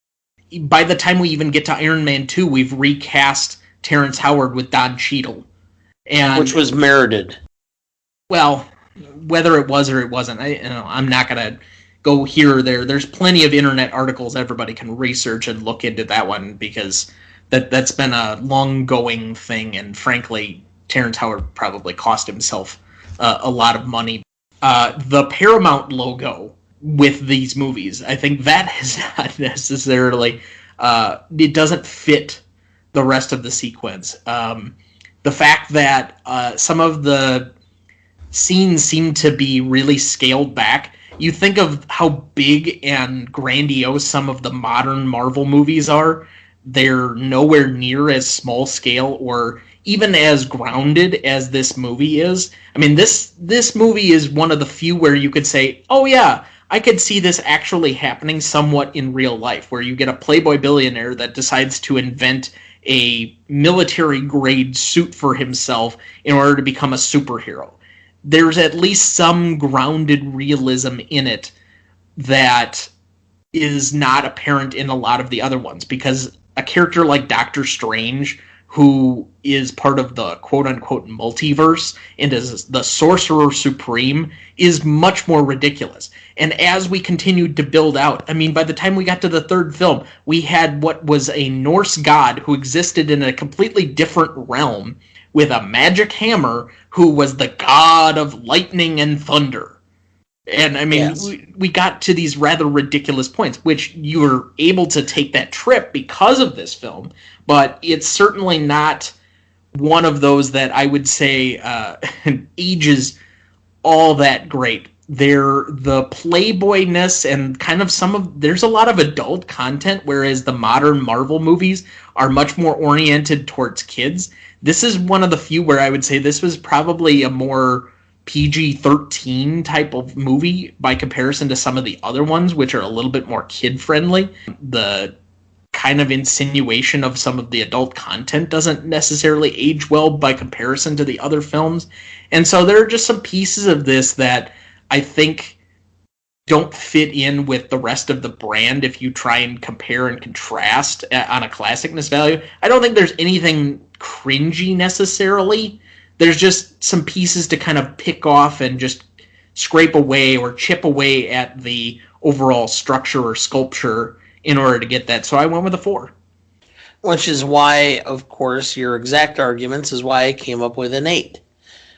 By the time we even get to Iron Man 2, we've recast Terrence Howard with Don Cheadle. Which was merited. Well, whether it was or it wasn't, I'm not going to go here or there. There's plenty of internet articles everybody can research and look into that one, because that's been a long-going thing, and frankly, Terrence Howard probably cost himself a lot of money. The Paramount logo with these movies, I think that is not necessarily, it doesn't fit the rest of the sequence. The fact that some of the scenes seem to be really scaled back. You think of how big and grandiose some of the modern Marvel movies are. They're nowhere near as small scale or even as grounded as this movie is. I mean, this movie is one of the few where you could say, oh yeah, I could see this actually happening somewhat in real life, where you get a playboy billionaire that decides to invent a military-grade suit for himself in order to become a superhero. There's at least some grounded realism in it that is not apparent in a lot of the other ones, because a character like Doctor Strange, who is part of the quote-unquote multiverse and is the Sorcerer Supreme, is much more ridiculous. And as we continued to build out, I mean, by the time we got to the third film, we had what was a Norse god who existed in a completely different realm with a magic hammer, who was the god of lightning and thunder. And I mean, yes, we got to these rather ridiculous points, which you were able to take that trip because of this film, but it's certainly not one of those that I would say ages all that great. The playboyness and kind of there's a lot of adult content, whereas the modern Marvel movies are much more oriented towards kids. This is one of the few where I would say this was probably a more PG-13 type of movie by comparison to some of the other ones, which are a little bit more kid-friendly. The kind of insinuation of some of the adult content doesn't necessarily age well by comparison to the other films. And so there are just some pieces of this that I think don't fit in with the rest of the brand if you try and compare and contrast on a classicness value. I don't think there's anything cringy necessarily. There's just some pieces to kind of pick off and just scrape away or chip away at the overall structure or sculpture in order to get that. So I went with a 4. Which is why, of course, your exact arguments is why I came up with an 8.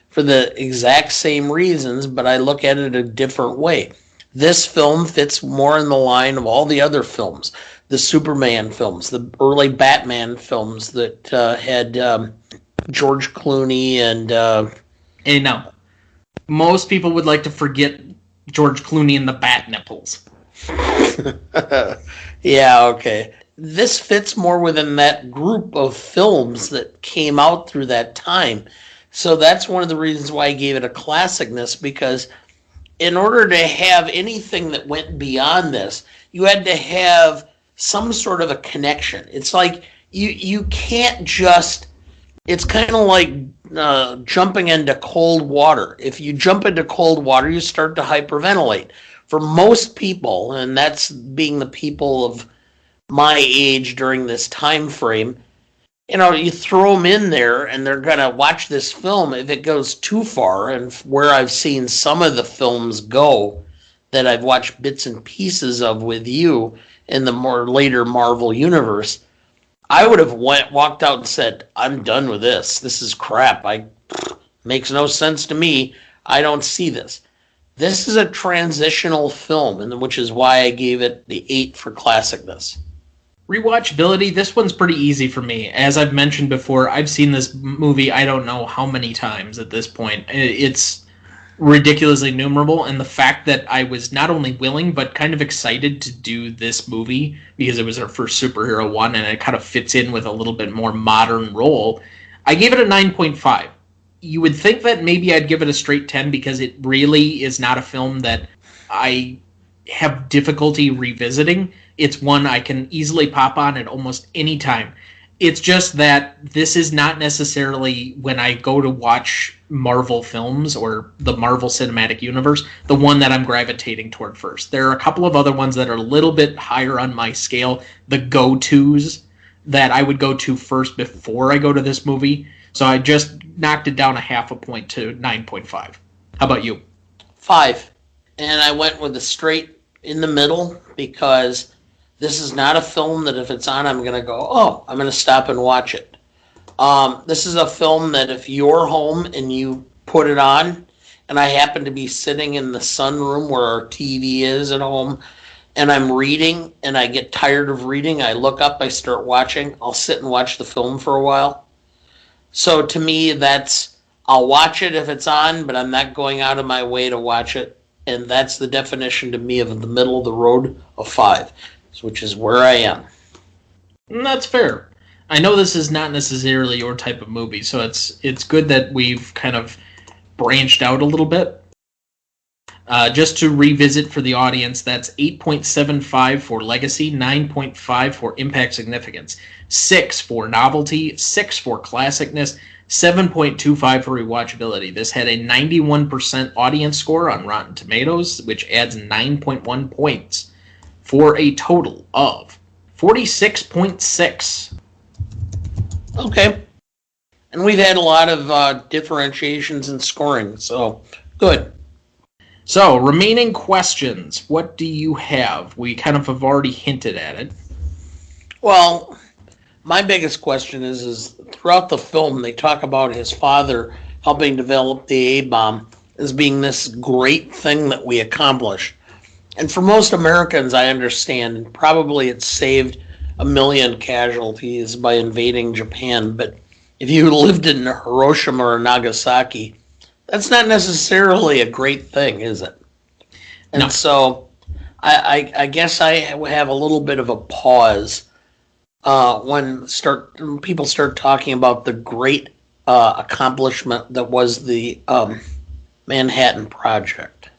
For the exact same reasons, but I look at it a different way. This film fits more in the line of all the other films. The Superman films, the early Batman films that had George Clooney and... Hey, no. Most people would like to forget George Clooney and the bat nipples. Yeah, okay. This fits more within that group of films that came out through that time. So that's one of the reasons why I gave it a classicness, because in order to have anything that went beyond this, you had to have some sort of a connection. It's like you can't just... It's kind of like jumping into cold water. If you jump into cold water, you start to hyperventilate. For most people, and that's being the people of my age during this time frame, you throw them in there and they're going to watch this film. If it goes too far, and where I've seen some of the films go, that I've watched bits and pieces of with you in the more later Marvel universe, I would have walked out and said, I'm done with this. This is crap. Makes no sense to me. I don't see this. This is a transitional film, and which is why I gave it the 8 for classicness. Rewatchability, this one's pretty easy for me. As I've mentioned before, I've seen this movie I don't know how many times at this point. It's ridiculously numerable, and the fact that I was not only willing but kind of excited to do this movie because it was our first superhero one and it kind of fits in with a little bit more modern role, I gave it a 9.5. You would think that maybe I'd give it a straight 10 because it really is not a film that I have difficulty revisiting. It's one I can easily pop on at almost any time. It's just that this is not necessarily, when I go to watch Marvel films or the Marvel Cinematic Universe, the one that I'm gravitating toward first. There are a couple of other ones that are a little bit higher on my scale, the go-tos that I would go to first before I go to this movie. So I just knocked it down a half a point to 9.5. How about you? 5. And I went with a straight in the middle because this is not a film that if it's on, I'm going to go, oh, I'm going to stop and watch it. This is a film that if you're home and you put it on, and I happen to be sitting in the sunroom where our TV is at home, and I'm reading, and I get tired of reading, I look up, I start watching, I'll sit and watch the film for a while. So to me, I'll watch it if it's on, but I'm not going out of my way to watch it. And that's the definition to me of the middle of the road of 5. Which is where I am. And that's fair. I know this is not necessarily your type of movie, so it's good that we've kind of branched out a little bit. Just to revisit for the audience, that's 8.75 for legacy, 9.5 for impact significance, 6 for novelty, 6 for classicness, 7.25 for rewatchability. This had a 91% audience score on Rotten Tomatoes, which adds 9.1 points, for a total of 46.6. Okay. And we've had a lot of differentiations in scoring, so good. So, remaining questions. What do you have? We kind of have already hinted at it. Well, my biggest question is throughout the film, they talk about his father helping develop the A-bomb as being this great thing that we accomplished. And for most Americans, I understand, probably it saved 1 million casualties by invading Japan. But if you lived in Hiroshima or Nagasaki, that's not necessarily a great thing, is it? And no. So I guess I have a little bit of a pause when people start talking about the great accomplishment that was the Manhattan Project.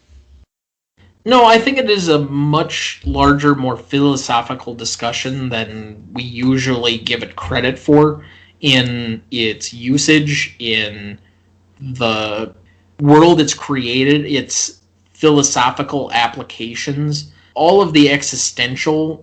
No, I think it is a much larger, more philosophical discussion than we usually give it credit for in its usage, in the world it's created, its philosophical applications, all of the existential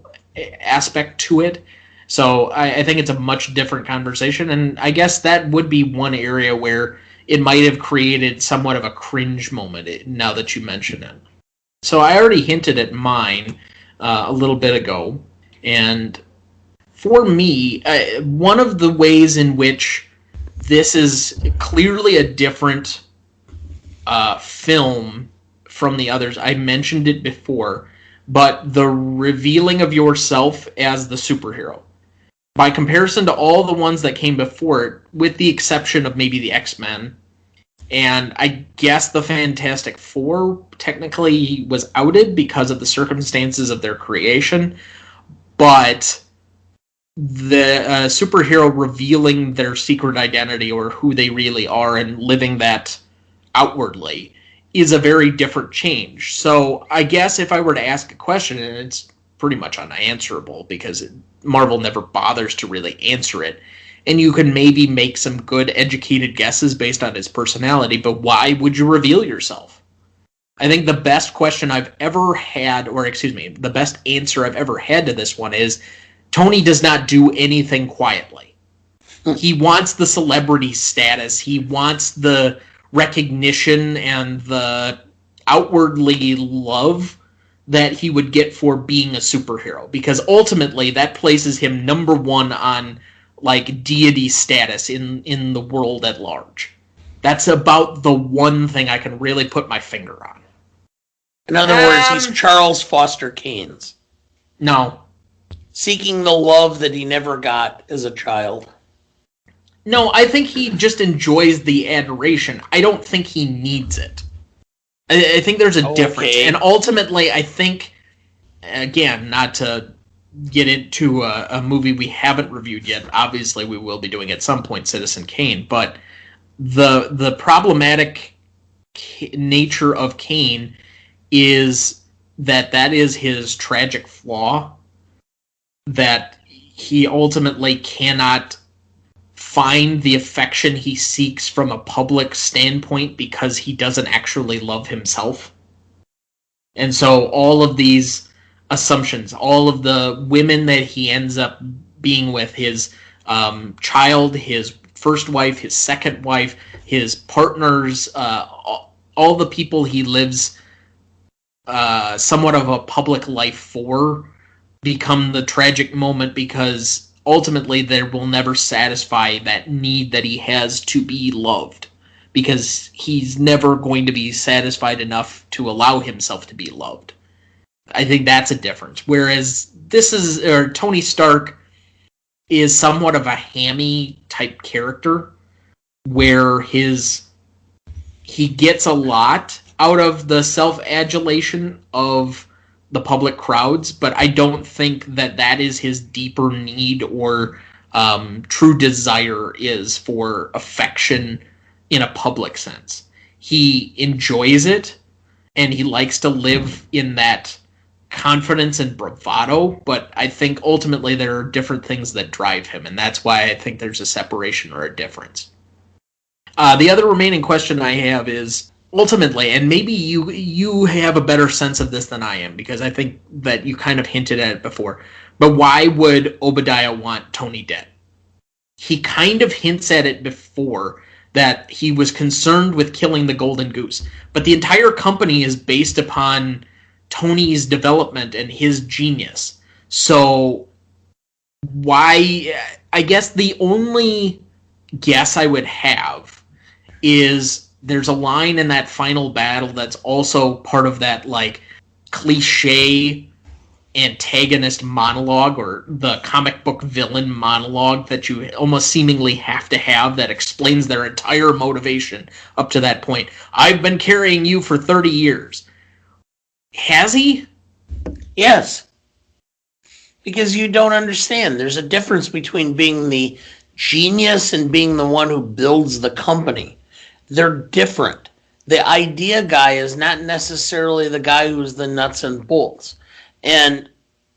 aspect to it. So I think it's a much different conversation, and I guess that would be one area where it might have created somewhat of a cringe moment, now that you mention it. So I already hinted at mine a little bit ago, and for me, one of the ways in which this is clearly a different film from the others, I mentioned it before, but the revealing of yourself as the superhero. By comparison to all the ones that came before it, with the exception of maybe the X-Men, and I guess the Fantastic Four technically was outed because of the circumstances of their creation, but the superhero revealing their secret identity or who they really are and living that outwardly is a very different change. So I guess if I were to ask a question, and it's pretty much unanswerable because Marvel never bothers to really answer it, and you can maybe make some good educated guesses based on his personality, but why would you reveal yourself? I think the best question I've ever had, the best answer I've ever had to this one is, Tony does not do anything quietly. He wants the celebrity status. He wants the recognition and the outwardly love that he would get for being a superhero, because ultimately that places him number one on like deity status in the world at large. That's about the one thing I can really put my finger on. In other words, he's Charles Foster Keynes. No. Seeking the love that he never got as a child. No, I think he just enjoys the adoration. I don't think he needs it. I think there's a difference. And ultimately, I think, again, not to get into a movie we haven't reviewed yet, obviously we will be doing at some point Citizen Kane, but the problematic nature of Kane is that is his tragic flaw, that he ultimately cannot find the affection he seeks from a public standpoint because he doesn't actually love himself. And so all of these assumptions, all of the women that he ends up being with, his child, his first wife, his second wife, his partners, all the people he lives somewhat of a public life for, become the tragic moment because ultimately they will never satisfy that need that he has to be loved, because he's never going to be satisfied enough to allow himself to be loved. I think that's a difference. Whereas Tony Stark is somewhat of a hammy type character where he gets a lot out of the self-adulation of the public crowds, but I don't think that is his deeper need or true desire is for affection in a public sense. He enjoys it, and he likes to live in that confidence and bravado, but I think ultimately there are different things that drive him, and that's why I think there's a separation or a difference. The other remaining question I have is, ultimately, and maybe you have a better sense of this than I am, because I think that you kind of hinted at it before, but why would Obadiah want Tony dead? He kind of hints at it before, that he was concerned with killing the golden goose, but the entire company is based upon Tony's development and his genius. So why, I guess the only guess I would have is there's a line in that final battle that's also part of that like cliche antagonist monologue, or the comic book villain monologue that you almost seemingly have to have, that explains their entire motivation up to that point. I've been carrying you for 30 years. Has he? Yes. Because you don't understand. There's a difference between being the genius and being the one who builds the company. They're different. The idea guy is not necessarily the guy who's the nuts and bolts. And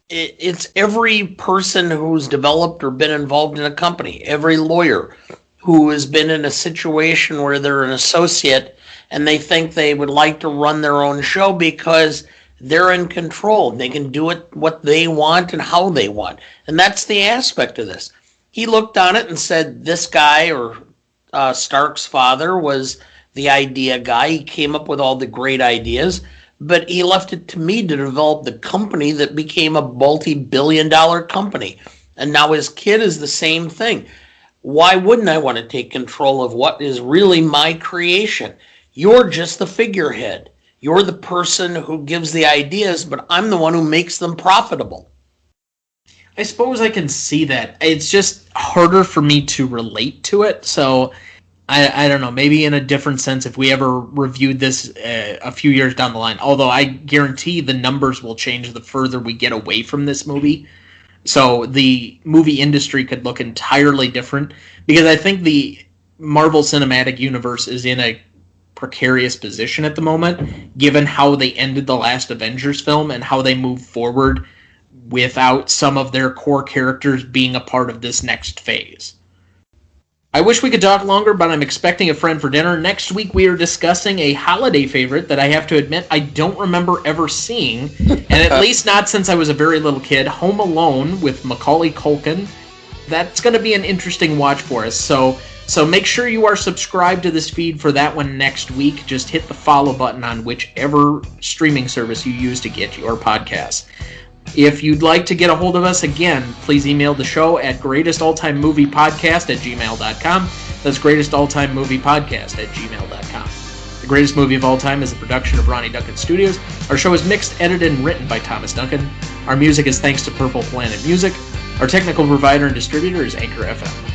it's every person who's developed or been involved in a company, every lawyer who has been in a situation where they're an associate and they think they would like to run their own show because they're in control. They can do it what they want and how they want. And that's the aspect of this. He looked on it and said, this guy, or Stark's father, was the idea guy. He came up with all the great ideas, but he left it to me to develop the company that became a multi-billion-dollar company. And now his kid is the same thing. Why wouldn't I want to take control of what is really my creation? You're just the figurehead. You're the person who gives the ideas, but I'm the one who makes them profitable. I suppose I can see that. It's just harder for me to relate to it, so I don't know, maybe in a different sense if we ever reviewed this a few years down the line, although I guarantee the numbers will change the further we get away from this movie. So the movie industry could look entirely different, because I think the Marvel Cinematic Universe is in a precarious position at the moment, given how they ended the last Avengers film and how they move forward without some of their core characters being a part of this next phase. I wish we could talk longer, but I'm expecting a friend for dinner. Next week we are discussing a holiday favorite that I have to admit I don't remember ever seeing, and at least not since I was a very little kid, Home Alone with Macaulay Culkin. That's going to be an interesting watch for us, so So make sure you are subscribed to this feed for that one next week. Just hit the follow button on whichever streaming service you use to get your podcast. If you'd like to get a hold of us, again, please email the show at greatestalltimemoviepodcast@gmail.com. That's greatestalltimemoviepodcast@gmail.com. The Greatest Movie of All Time is a production of Ronnie Duncan Studios. Our show is mixed, edited, and written by Thomas Duncan. Our music is thanks to Purple Planet Music. Our technical provider and distributor is Anchor FM.